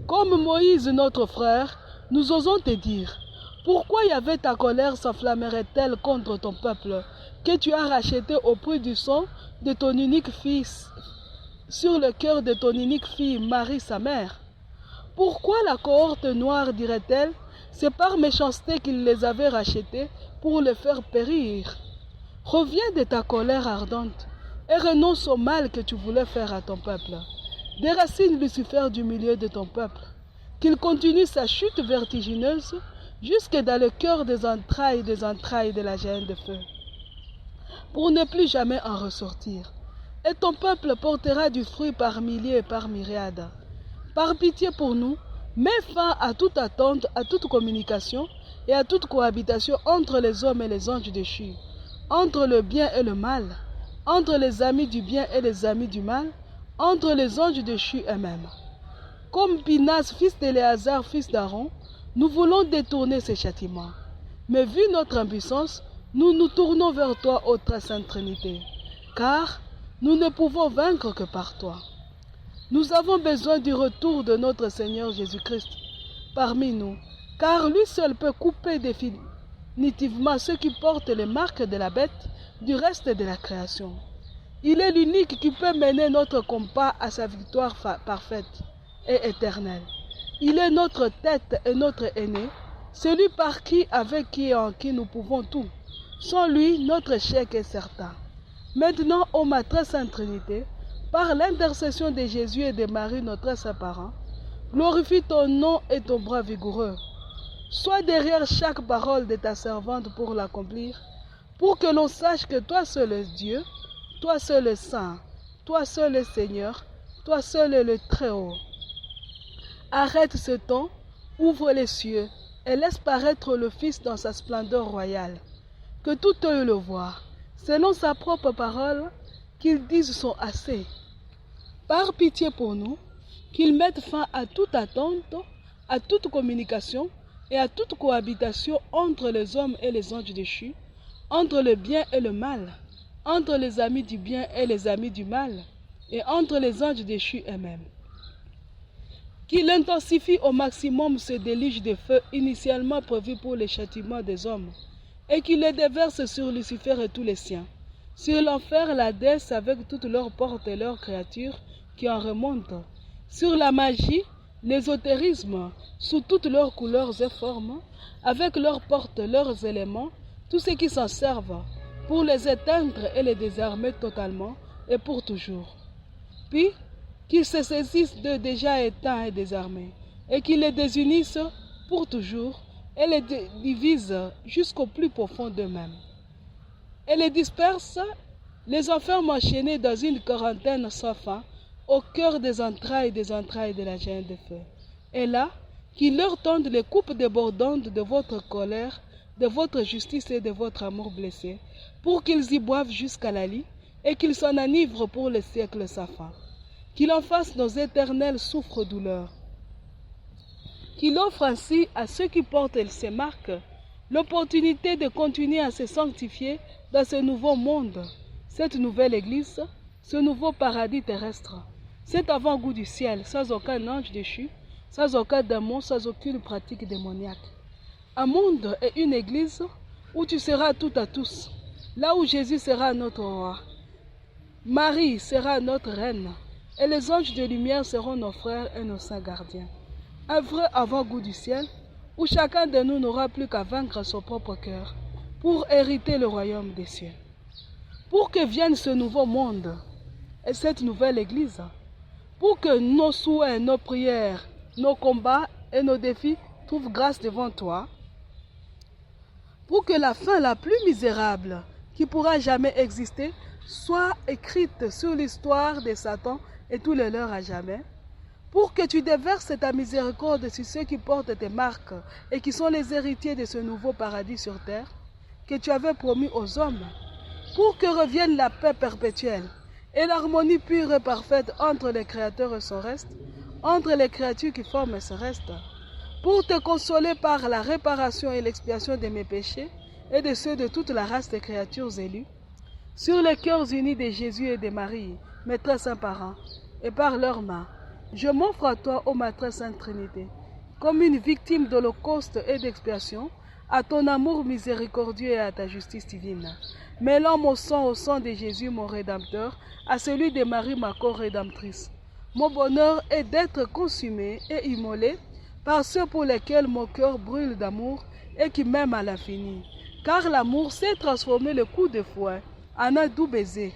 Comme Moïse, notre frère, nous osons te dire, pourquoi Yahvé ta colère s'enflammerait-elle contre ton peuple, que tu as racheté au prix du sang de ton unique fils, sur le cœur de ton unique fille Marie sa mère? Pourquoi la cohorte noire dirait-elle, c'est par méchanceté qu'il les avait rachetés pour les faire périr? Reviens de ta colère ardente et renonce au mal que tu voulais faire à ton peuple. Déracine Lucifer du milieu de ton peuple, qu'il continue sa chute vertigineuse jusque dans le cœur des entrailles de la géhenne de feu, pour ne plus jamais en ressortir. Et ton peuple portera du fruit par milliers et par myriades. Par pitié pour nous, mets fin à toute attente, à toute communication et à toute cohabitation entre les hommes et les anges déchus, entre le bien et le mal, entre les amis du bien et les amis du mal, entre les anges déchus eux-mêmes. Comme Pinas, fils d'Éléazar, fils d'Aaron, nous voulons détourner ces châtiments. Mais vu notre impuissance, nous nous tournons vers toi, ô très sainte Trinité, car nous ne pouvons vaincre que par toi. Nous avons besoin du retour de notre Seigneur Jésus-Christ parmi nous, car lui seul peut couper définitivement ceux qui portent les marques de la bête du reste de la création. Il est l'unique qui peut mener notre combat à sa victoire parfaite et éternelle. Il est notre tête et notre aîné, celui par qui, avec qui et en qui nous pouvons tout. Sans lui, notre échec est certain. Maintenant, ô ma très sainte Trinité, par l'intercession de Jésus et de Marie, notre saint parent, glorifie ton nom et ton bras vigoureux. Sois derrière chaque parole de ta servante pour l'accomplir, pour que l'on sache que toi seul es Dieu, toi seul es Saint, toi seul es Seigneur, toi seul es le Très-Haut. Arrête ce temps, ouvre les cieux et laisse paraître le Fils dans sa splendeur royale. Que tout œil le voie, selon sa propre parole, qu'il dise son assez. Par pitié pour nous, qu'il mette fin à toute attente, à toute communication et à toute cohabitation entre les hommes et les anges déchus, entre le bien et le mal, entre les amis du bien et les amis du mal, et entre les anges déchus eux-mêmes. Qu'il intensifie au maximum ce déluge de feu initialement prévu pour les châtiments des hommes, et qu'il les déverse sur Lucifer et tous les siens, sur l'enfer, l'Hadès avec toutes leurs portes et leurs créatures qui en remontent, sur la magie, l'ésotérisme, sous toutes leurs couleurs et formes, avec leurs portes, leurs éléments, tous ceux qui s'en servent, pour les éteindre et les désarmer totalement et pour toujours. Puis, qu'ils se saisissent d'eux déjà éteints et désarmés, et qu'ils les désunissent pour toujours, et les divisent jusqu'au plus profond d'eux-mêmes, et les dispersent les enferme enchaînés dans une quarantaine sans fin, au cœur des entrailles de la géante de feu. Et là, qu'ils leur tendent les coupes débordantes de votre colère, de votre justice et de votre amour blessé, pour qu'ils y boivent jusqu'à la lie, et qu'ils s'en enivrent pour le siècle sans fin. Qu'il en fasse nos éternels souffres-douleurs. Qu'il offre ainsi à ceux qui portent ces marques l'opportunité de continuer à se sanctifier dans ce nouveau monde, cette nouvelle Église, ce nouveau paradis terrestre, cet avant-goût du ciel, sans aucun ange déchu, sans aucun démon, sans aucune pratique démoniaque. Un monde et une Église où tu seras tout à tous, là où Jésus sera notre roi, Marie sera notre reine, et les anges de lumière seront nos frères et nos saints gardiens. Un vrai avant-goût du ciel, où chacun de nous n'aura plus qu'à vaincre son propre cœur pour hériter le royaume des cieux. Pour que vienne ce nouveau monde et cette nouvelle Église, pour que nos souhaits, nos prières, nos combats et nos défis trouvent grâce devant toi, pour que la fin la plus misérable qui pourra jamais exister soit écrite sur l'histoire de Satan et tous les leurs à jamais, pour que tu déverses ta miséricorde sur ceux qui portent tes marques et qui sont les héritiers de ce nouveau paradis sur terre que tu avais promis aux hommes, pour que revienne la paix perpétuelle et l'harmonie pure et parfaite entre les créateurs et son reste, entre les créatures qui forment ce reste, pour te consoler par la réparation et l'expiation de mes péchés et de ceux de toute la race des créatures élues, sur les cœurs unis de Jésus et de Marie, mes très saints parents, et par leurs mains, je m'offre à toi, ô ma très sainte Trinité, comme une victime d'holocauste et d'expiation, à ton amour miséricordieux et à ta justice divine. Mêlant mon sang au sang de Jésus, mon Rédempteur, à celui de Marie, ma co-rédemptrice. Mon bonheur est d'être consumé et immolé par ceux pour lesquels mon cœur brûle d'amour et qui m'aiment à l'infini. Car l'amour sait transformer le coup de fouet en un doux baiser,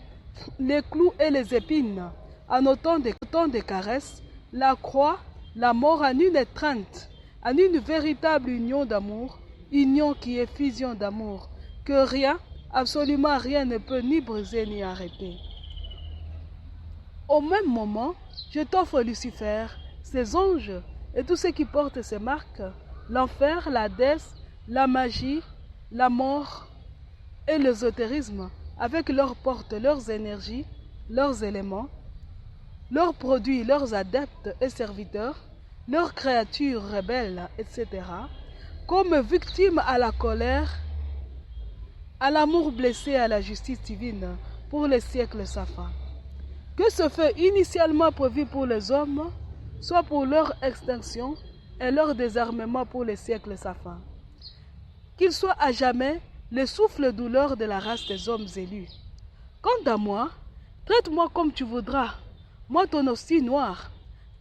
les clous et les épines en autant de caresses, la croix, la mort en une étreinte, en une véritable union d'amour, union qui est fusion d'amour, que rien, absolument rien ne peut ni briser ni arrêter. Au même moment, je t'offre Lucifer, ses anges et tous ceux qui portent ces marques, l'enfer, la déesse, la magie, la mort et l'ésotérisme, avec leurs portes, leurs énergies, leurs éléments, leurs produits, leurs adeptes et serviteurs, leurs créatures rebelles, etc., comme victimes à la colère, à l'amour blessé, à la justice divine, pour les siècles sans fin. Que ce feu initialement prévu pour les hommes soit pour leur extinction et leur désarmement pour les siècles sans fin. Qu'il soit à jamais le souffle douleur de la race des hommes élus. Quant à moi, traite-moi comme tu voudras, moi ton hostie noir,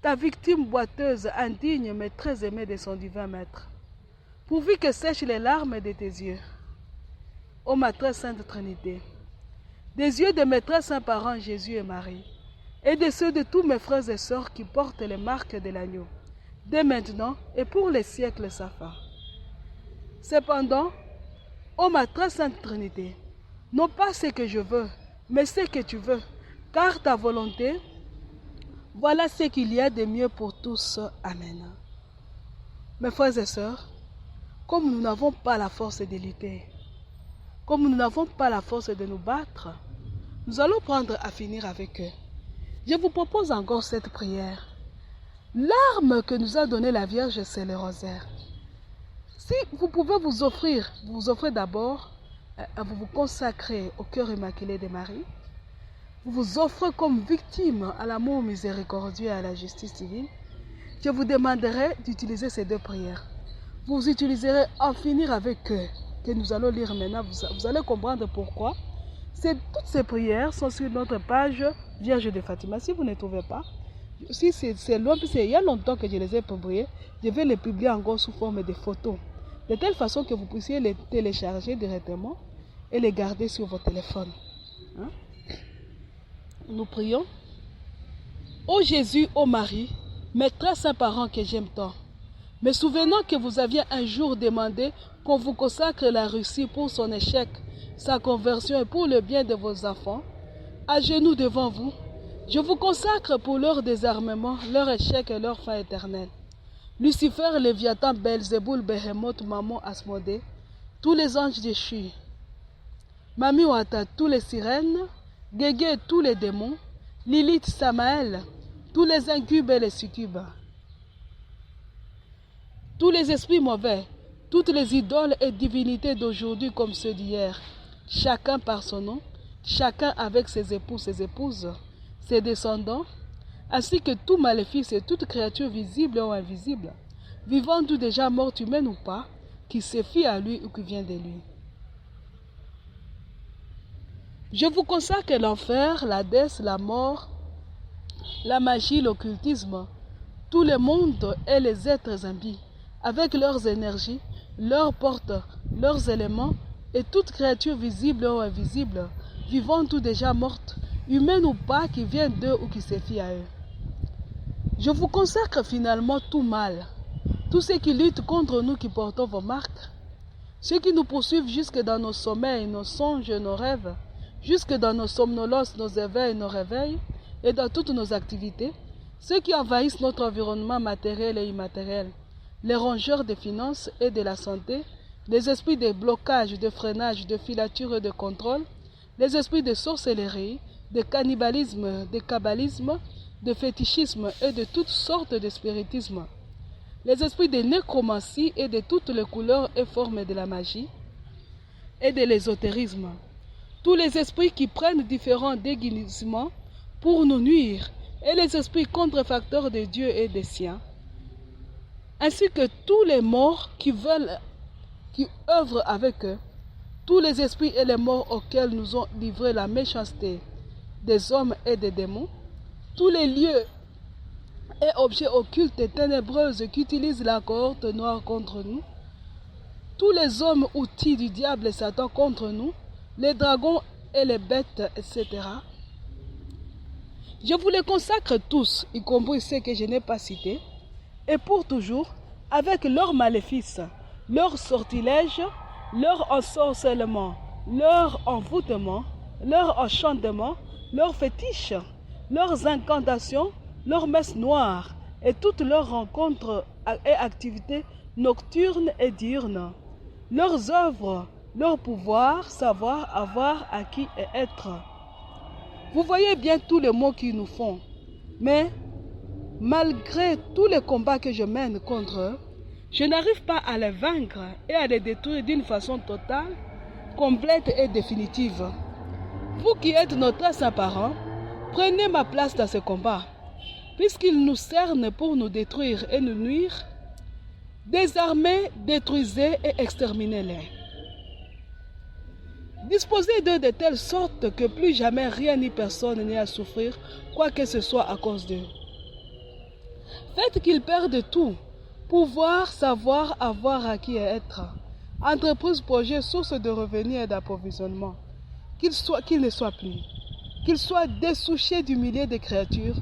ta victime boiteuse, indigne mais très aimée de son divin maître, pourvu que sèchent les larmes de tes yeux, ô ma très sainte Trinité, des yeux de mes très saints parents Jésus et Marie, et de ceux de tous mes frères et sœurs qui portent les marques de l'agneau, dès maintenant et pour les siècles sans fin. Cependant, ô ma très sainte Trinité, non pas ce que je veux, mais ce que tu veux, car ta volonté, voilà ce qu'il y a de mieux pour tous. Amen. Mes frères et sœurs, comme nous n'avons pas la force de lutter, comme nous n'avons pas la force de nous battre, nous allons prendre à finir avec eux. Je vous propose encore cette prière. L'arme que nous a donnée la Vierge, c'est le rosaire. Si vous pouvez vous offrez d'abord, vous vous consacrez au cœur immaculé de Marie, vous vous offrez comme victime à l'amour miséricordieux et à la justice divine, je vous demanderai d'utiliser ces deux prières. Vous utiliserez en finir avec eux, que nous allons lire maintenant, vous allez comprendre pourquoi. Toutes ces prières sont sur notre page Vierge de Fatima. Si vous ne trouvez pas, si c'est loin, il y a longtemps que je les ai publiées, je vais les publier encore sous forme de photos, de telle façon que vous puissiez les télécharger directement et les garder sur vos téléphones. Hein? Nous prions. Ô Jésus, ô Marie, mes très saints parents que j'aime tant, me souvenant que vous aviez un jour demandé qu'on vous consacre la Russie pour son échec, sa conversion et pour le bien de vos enfants, à genoux devant vous, je vous consacre pour leur désarmement, leur échec et leur fin éternelle. Lucifer, Léviathan, Belzéboul, Béhémoth, Mammon, Asmodée, tous les anges déchus, Mamiwata, tous les sirènes, Guégué, tous les démons, Lilith, Samaël, tous les incubes et les succubes, tous les esprits mauvais, toutes les idoles et divinités d'aujourd'hui comme ceux d'hier, chacun par son nom, chacun avec ses époux, ses épouses, ses descendants, ainsi que tout maléfice et toute créature visible ou invisible, vivante ou déjà morte humaine ou pas, qui se fie à lui ou qui vient de lui. Je vous consacre l'enfer, l'Hadès, la mort, la magie, l'occultisme, tous les mondes et les êtres imbus, avec leurs énergies, leurs portes, leurs éléments, et toute créature visible ou invisible, vivante ou déjà morte, humaine ou pas, qui vient d'eux ou qui se fie à eux. Je vous consacre finalement tout mal, tous ceux qui luttent contre nous qui portons vos marques, ceux qui nous poursuivent jusque dans nos sommeils, nos songes et nos rêves, jusque dans nos somnolences, nos éveils et nos réveils, et dans toutes nos activités, ceux qui envahissent notre environnement matériel et immatériel, les rongeurs des finances et de la santé, les esprits de blocage, de freinage, de filature et de contrôle, les esprits de sorcellerie, de cannibalisme, de kabbalisme, de fétichisme et de toutes sortes de spiritisme, les esprits de nécromancie et de toutes les couleurs et formes de la magie et de l'ésotérisme, tous les esprits qui prennent différents déguisements pour nous nuire, et les esprits contrefacteurs de Dieu et des siens, ainsi que tous les morts qui œuvrent avec eux, tous les esprits et les morts auxquels nous ont livré la méchanceté des hommes et des démons, tous les lieux et objets occultes et ténébreuses qui utilisent la cohorte noire contre nous, tous les hommes outils du diable et Satan contre nous, les dragons et les bêtes, etc. Je vous les consacre tous, y compris ceux que je n'ai pas cités, et pour toujours, avec leurs maléfices, leurs sortilèges, leur ensorcellement, leur envoûtement, leur enchantement, leurs fétiches, leurs incantations, leurs messes noires et toutes leurs rencontres et activités nocturnes et diurnes, leurs œuvres, leur pouvoir, savoir, avoir, acquis et être. Vous voyez bien tous les maux qu'ils nous font, mais malgré tous les combats que je mène contre eux, je n'arrive pas à les vaincre et à les détruire d'une façon totale, complète et définitive. Vous qui êtes nos très saints parents, prenez ma place dans ce combat, puisqu'ils nous cernent pour nous détruire et nous nuire. Désarmez, détruisez et exterminez-les. Disposez d'eux de telle sorte que plus jamais rien ni personne n'ait à souffrir quoi que ce soit à cause d'eux. Faites qu'ils perdent tout, pouvoir, savoir, avoir, acquis et être, entreprise, projet, source de revenus et d'approvisionnement, qu'ils ne soient plus, qu'ils soient dessouchés du milieu des créatures,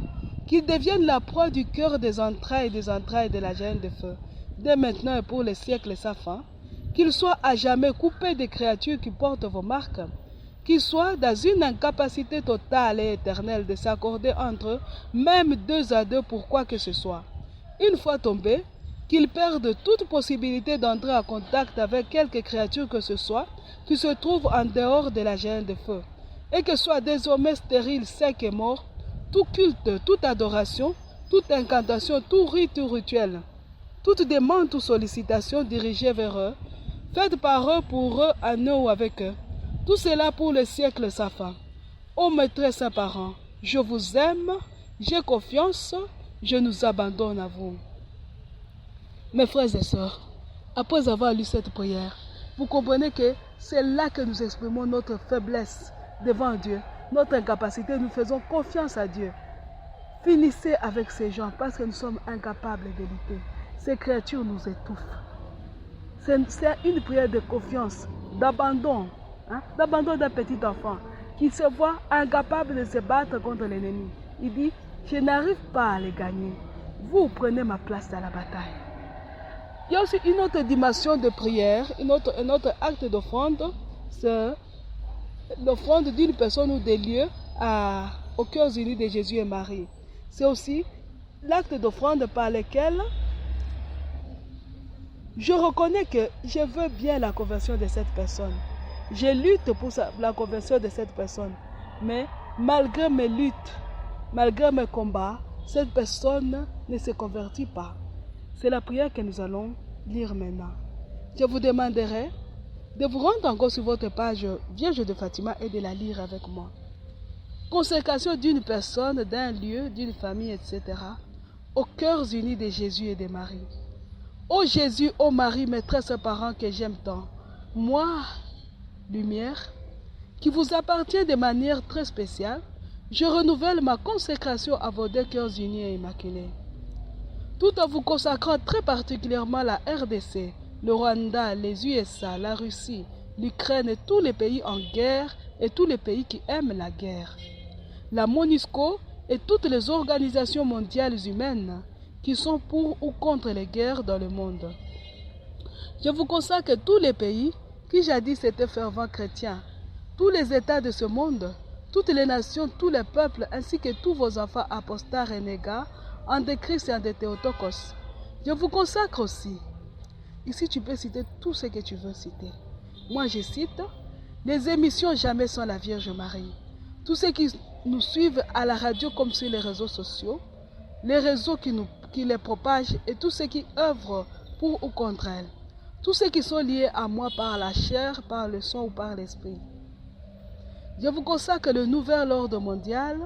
qu'ils deviennent la proie du cœur des entrailles de la gêne de feu, dès maintenant et pour les siècles sans fin, qu'ils soient à jamais coupés des créatures qui portent vos marques, qu'ils soient dans une incapacité totale et éternelle de s'accorder entre eux, même deux à deux pour quoi que ce soit. Une fois tombés, qu'ils perdent toute possibilité d'entrer en contact avec quelque créature que ce soit qui se trouve en dehors de la gêne de feu, et que soient désormais stériles, secs et morts, tout culte, toute adoration, toute incantation, tout rite ou rituel, toute demande ou sollicitation dirigée vers eux, faites par eux, pour eux, à eux ou avec eux. Tout cela pour le siècle sans fin. Ô mes très saints parents, je vous aime, j'ai confiance, je nous abandonne à vous. Mes frères et sœurs, après avoir lu cette prière, vous comprenez que c'est là que nous exprimons notre faiblesse devant Dieu, notre incapacité, nous faisons confiance à Dieu. Finissez avec ces gens parce que nous sommes incapables de lutter. Ces créatures nous étouffent. C'est une prière de confiance, d'abandon, d'abandon d'un petit enfant qui se voit incapable de se battre contre l'ennemi. Il dit, je n'arrive pas à les gagner. Vous prenez ma place dans la bataille. Il y a aussi une autre dimension de prière, un autre acte d'offrande, c'est l'offrande d'une personne ou des lieux aux cœurs unis de Jésus et Marie. C'est aussi l'acte d'offrande par lequel je reconnais que je veux bien la conversion de cette personne. Je lutte pour la conversion de cette personne. Mais malgré mes luttes, malgré mes combats, cette personne ne se convertit pas. C'est la prière que nous allons lire maintenant. Je vous demanderai de vous rendre encore sur votre page Vierge de Fatima et de la lire avec moi. Consécration d'une personne, d'un lieu, d'une famille, etc. aux cœurs unis de Jésus et de Marie. Ô Jésus, ô Marie, maîtresse et parents que j'aime tant, moi, lumière, qui vous appartient de manière très spéciale, je renouvelle ma consécration à vos deux cœurs unis et immaculés. Tout en vous consacrant très particulièrement la RDC, le Rwanda, les USA, la Russie, l'Ukraine et tous les pays en guerre et tous les pays qui aiment la guerre. La MONUSCO et toutes les organisations mondiales humaines qui sont pour ou contre les guerres dans le monde. Je vous consacre tous les pays qui jadis étaient fervents chrétiens, tous les États de ce monde, toutes les nations, tous les peuples, ainsi que tous vos enfants apostats renégats, Andéchrist et Andéthéotokos. Je vous consacre aussi. Ici, tu peux citer tout ce que tu veux citer. Moi, je cite les émissions Jamais sans la Vierge Marie. Tous ceux qui nous suivent à la radio comme sur les réseaux sociaux, les réseaux qui les propagent et tous ceux qui œuvrent pour ou contre elle. Tous ceux qui sont liés à moi par la chair, par le sang ou par l'esprit. Je vous consacre le nouvel ordre mondial,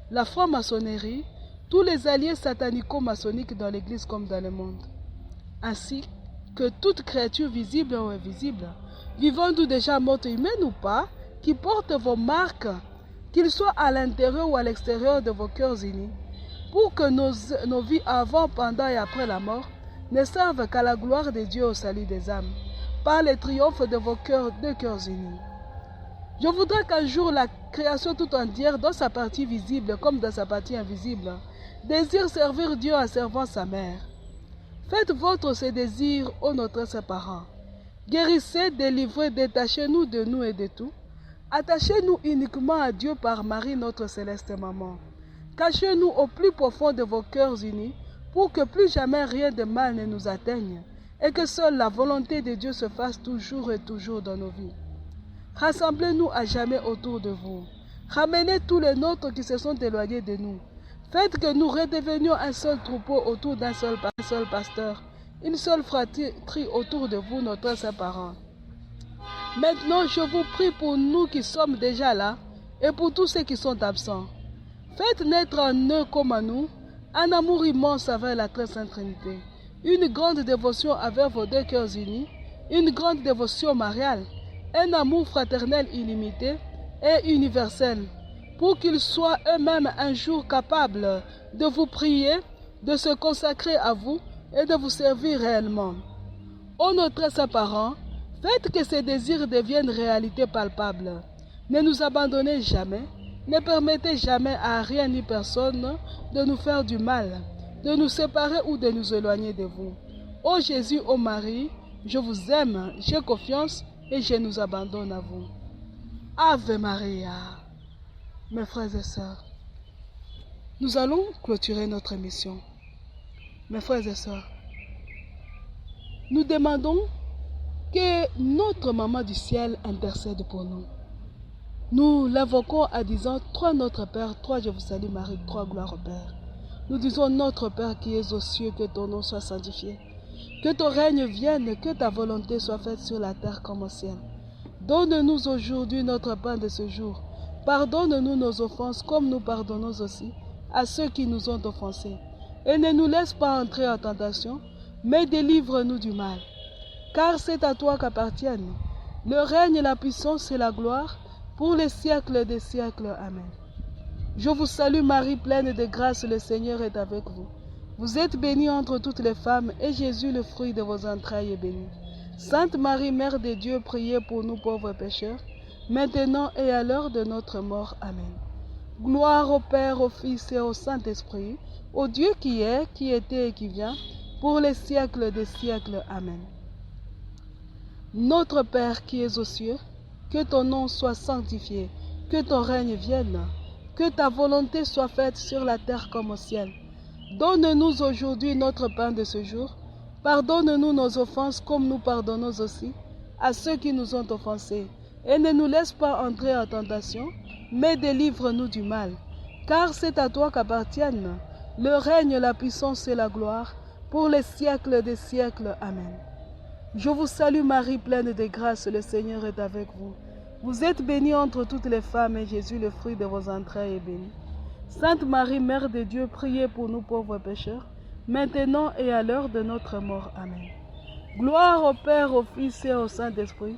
la franc-maçonnerie, tous les alliés satanico-maçonniques dans l'Église comme dans le monde, ainsi que toute créature visible ou invisible, vivant ou déjà morte, humaine ou pas, qui porte vos marques, qu'ils soient à l'intérieur ou à l'extérieur de vos cœurs unis, pour que nos vies avant, pendant et après la mort ne servent qu'à la gloire de Dieu au salut des âmes, par le triomphe de vos deux cœurs unis. Je voudrais qu'un jour la création tout entière, dans sa partie visible comme dans sa partie invisible, désire servir Dieu en servant sa mère. Faites vôtre ces désirs, ô notre parents. Guérissez, délivrez, détachez-nous de nous et de tout. Attachez-nous uniquement à Dieu par Marie, notre céleste maman. Cachez-nous au plus profond de vos cœurs unis, pour que plus jamais rien de mal ne nous atteigne, et que seule la volonté de Dieu se fasse toujours et toujours dans nos vies. Rassemblez-nous à jamais autour de vous. Ramenez tous les nôtres qui se sont éloignés de nous. Faites que nous redevenions un seul troupeau autour d'un seul pasteur, une seule fratrie autour de vous, notre Saint-Parent. Maintenant, je vous prie pour nous qui sommes déjà là et pour tous ceux qui sont absents. Faites naître en eux comme en nous un amour immense avec la très sainte Trinité, une grande dévotion avec vos deux cœurs unis, une grande dévotion mariale, un amour fraternel illimité et universel, pour qu'ils soient eux-mêmes un jour capables de vous prier, de se consacrer à vous et de vous servir réellement. Ô notre Saint-Parent, faites que ces désirs deviennent réalité palpable. Ne nous abandonnez jamais, ne permettez jamais à rien ni personne de nous faire du mal, de nous séparer ou de nous éloigner de vous. Ô Jésus, ô Marie, je vous aime, j'ai confiance et je nous abandonne à vous. Ave Maria. Mes frères et sœurs, nous allons clôturer notre émission. Mes frères et sœurs, nous demandons que notre Maman du ciel intercède pour nous. Nous l'invoquons en disant « Toi notre Père, toi je vous salue Marie, toi gloire au Père ». Nous disons « Notre Père qui es aux cieux, que ton nom soit sanctifié. Que ton règne vienne, que ta volonté soit faite sur la terre comme au ciel. Donne-nous aujourd'hui notre pain de ce jour. Pardonne-nous nos offenses comme nous pardonnons aussi à ceux qui nous ont offensés. Et ne nous laisse pas entrer en tentation, mais délivre-nous du mal. Car c'est à toi qu'appartiennent le règne, la puissance et la gloire pour les siècles des siècles. Amen. Je vous salue Marie, pleine de grâce, le Seigneur est avec vous. Vous êtes bénie entre toutes les femmes, et Jésus, le fruit de vos entrailles, est béni. Sainte Marie, Mère de Dieu, priez pour nous pauvres pécheurs, maintenant et à l'heure de notre mort. Amen. Gloire au Père, au Fils et au Saint-Esprit, au Dieu qui est, qui était et qui vient, pour les siècles des siècles. Amen. Notre Père qui es aux cieux, que ton nom soit sanctifié, que ton règne vienne, Que ta volonté soit faite sur la terre comme au ciel. Donne-nous aujourd'hui notre pain de ce jour. Pardonne-nous nos offenses comme nous pardonnons aussi à ceux qui nous ont offensés. Et ne nous laisse pas entrer en tentation, mais délivre-nous du mal. Car c'est à toi qu'appartiennent le règne, la puissance et la gloire, pour les siècles des siècles. Amen. Je vous salue Marie, pleine de grâce, le Seigneur est avec vous. Vous êtes bénie entre toutes les femmes, et Jésus, le fruit de vos entrailles, est béni. Sainte Marie, Mère de Dieu, priez pour nous pauvres pécheurs, maintenant et à l'heure de notre mort. Amen. Gloire au Père, au Fils et au Saint-Esprit,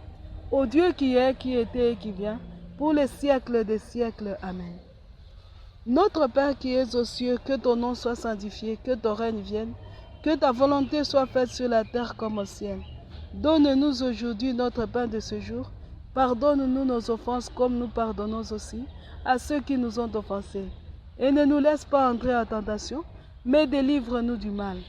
au Dieu qui est, qui était et qui vient, pour les siècles des siècles. Amen. Notre Père qui es aux cieux, que ton nom soit sanctifié, que ton règne vienne, que ta volonté soit faite sur la terre comme au ciel. Donne-nous aujourd'hui notre pain de ce jour. Pardonne-nous nos offenses comme nous pardonnons aussi à ceux qui nous ont offensés. Et ne nous laisse pas entrer en tentation, mais délivre-nous du mal.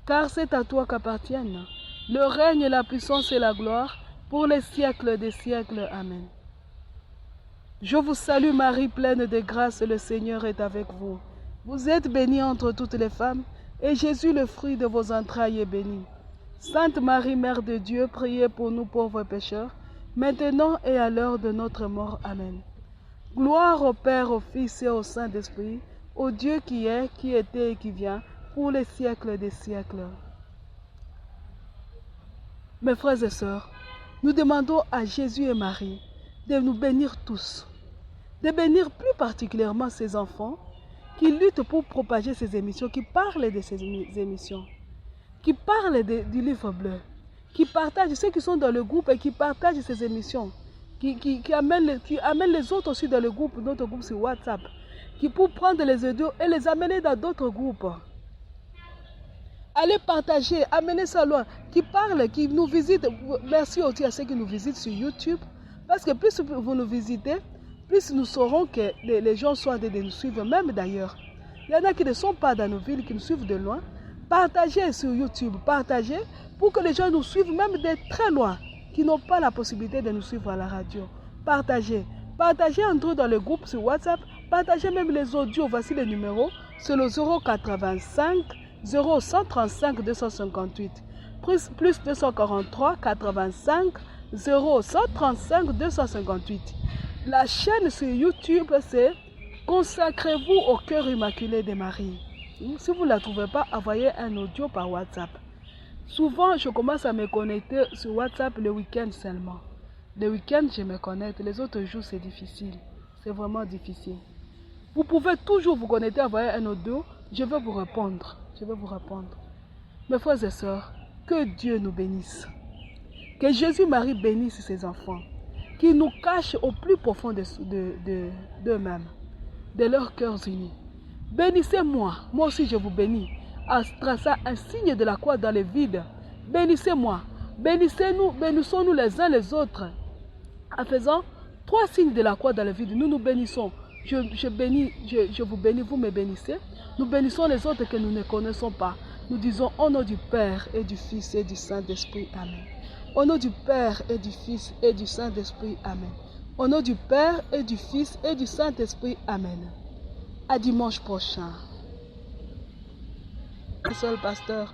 Car c'est à toi qu'appartiennent le règne, la puissance et la gloire, pour les siècles des siècles. Amen. Je vous salue Marie, pleine de grâce, le Seigneur est avec vous. Vous êtes bénie entre toutes les femmes, et Jésus, le fruit de vos entrailles, est béni. Sainte Marie, Mère de Dieu, priez pour nous pauvres pécheurs, maintenant et à l'heure de notre mort. Amen. Gloire au Père, au Fils et au Saint-Esprit, au Dieu qui est, qui était et qui vient, pour les siècles des siècles. Mes frères et sœurs, nous demandons à Jésus et Marie de nous bénir tous, de bénir plus particulièrement ces enfants qui luttent pour propager ces émissions, qui parlent de ces émissions, qui parlent du livre bleu, qui partagent, ceux qui sont dans le groupe et qui partagent ces émissions, qui amènent les autres aussi dans le groupe, notre groupe sur WhatsApp, qui pour prendre les audios et les amener dans d'autres groupes. Allez partager, amenez ça loin, qui parlent, qui nous visitent. Merci aussi à ceux qui nous visitent sur YouTube, parce que plus vous nous visitez, plus nous saurons que les gens sont en train de nous suivre, même d'ailleurs. Il y en a qui ne sont pas dans nos villes, qui nous suivent de loin. Partagez sur YouTube, partagez pour que les gens nous suivent même de très loin, qui n'ont pas la possibilité de nous suivre à la radio. Partagez. Partagez entre eux dans le groupe sur WhatsApp. Partagez même les audios. Voici les numéros. C'est le 085 0135 258 plus 243 85 0135 258. La chaîne sur YouTube, c'est Consacrez-vous au cœur immaculé de Marie. Si vous ne la trouvez pas, envoyez un audio par WhatsApp. Souvent, je commence à me connecter sur WhatsApp le week-end seulement. Le week-end, je me connecte. Les autres jours, c'est difficile. C'est vraiment difficile. Vous pouvez toujours vous connecter, envoyer un audio. Je vais vous répondre. Je vais vous répondre. Mes frères et sœurs, que Dieu nous bénisse. Que Jésus-Marie bénisse ses enfants. Qu'il nous cache au plus profond d'eux-mêmes, de leurs cœurs unis. Bénissez-moi. Moi aussi, je vous bénis. En traçant un signe de la croix dans le vide. Bénissez-moi. Bénissez-nous, bénissons-nous les uns les autres. En faisant 3 signes de la croix dans le vide, nous nous bénissons. Je vous bénis, vous me bénissez. Nous bénissons les autres que nous ne connaissons pas. Nous disons au nom du Père et du Fils et du Saint-Esprit. Amen. Au nom du Père et du Fils et du Saint-Esprit. Amen. Au nom du Père et du Fils et du Saint-Esprit. Amen. À dimanche prochain. Seul pasteur.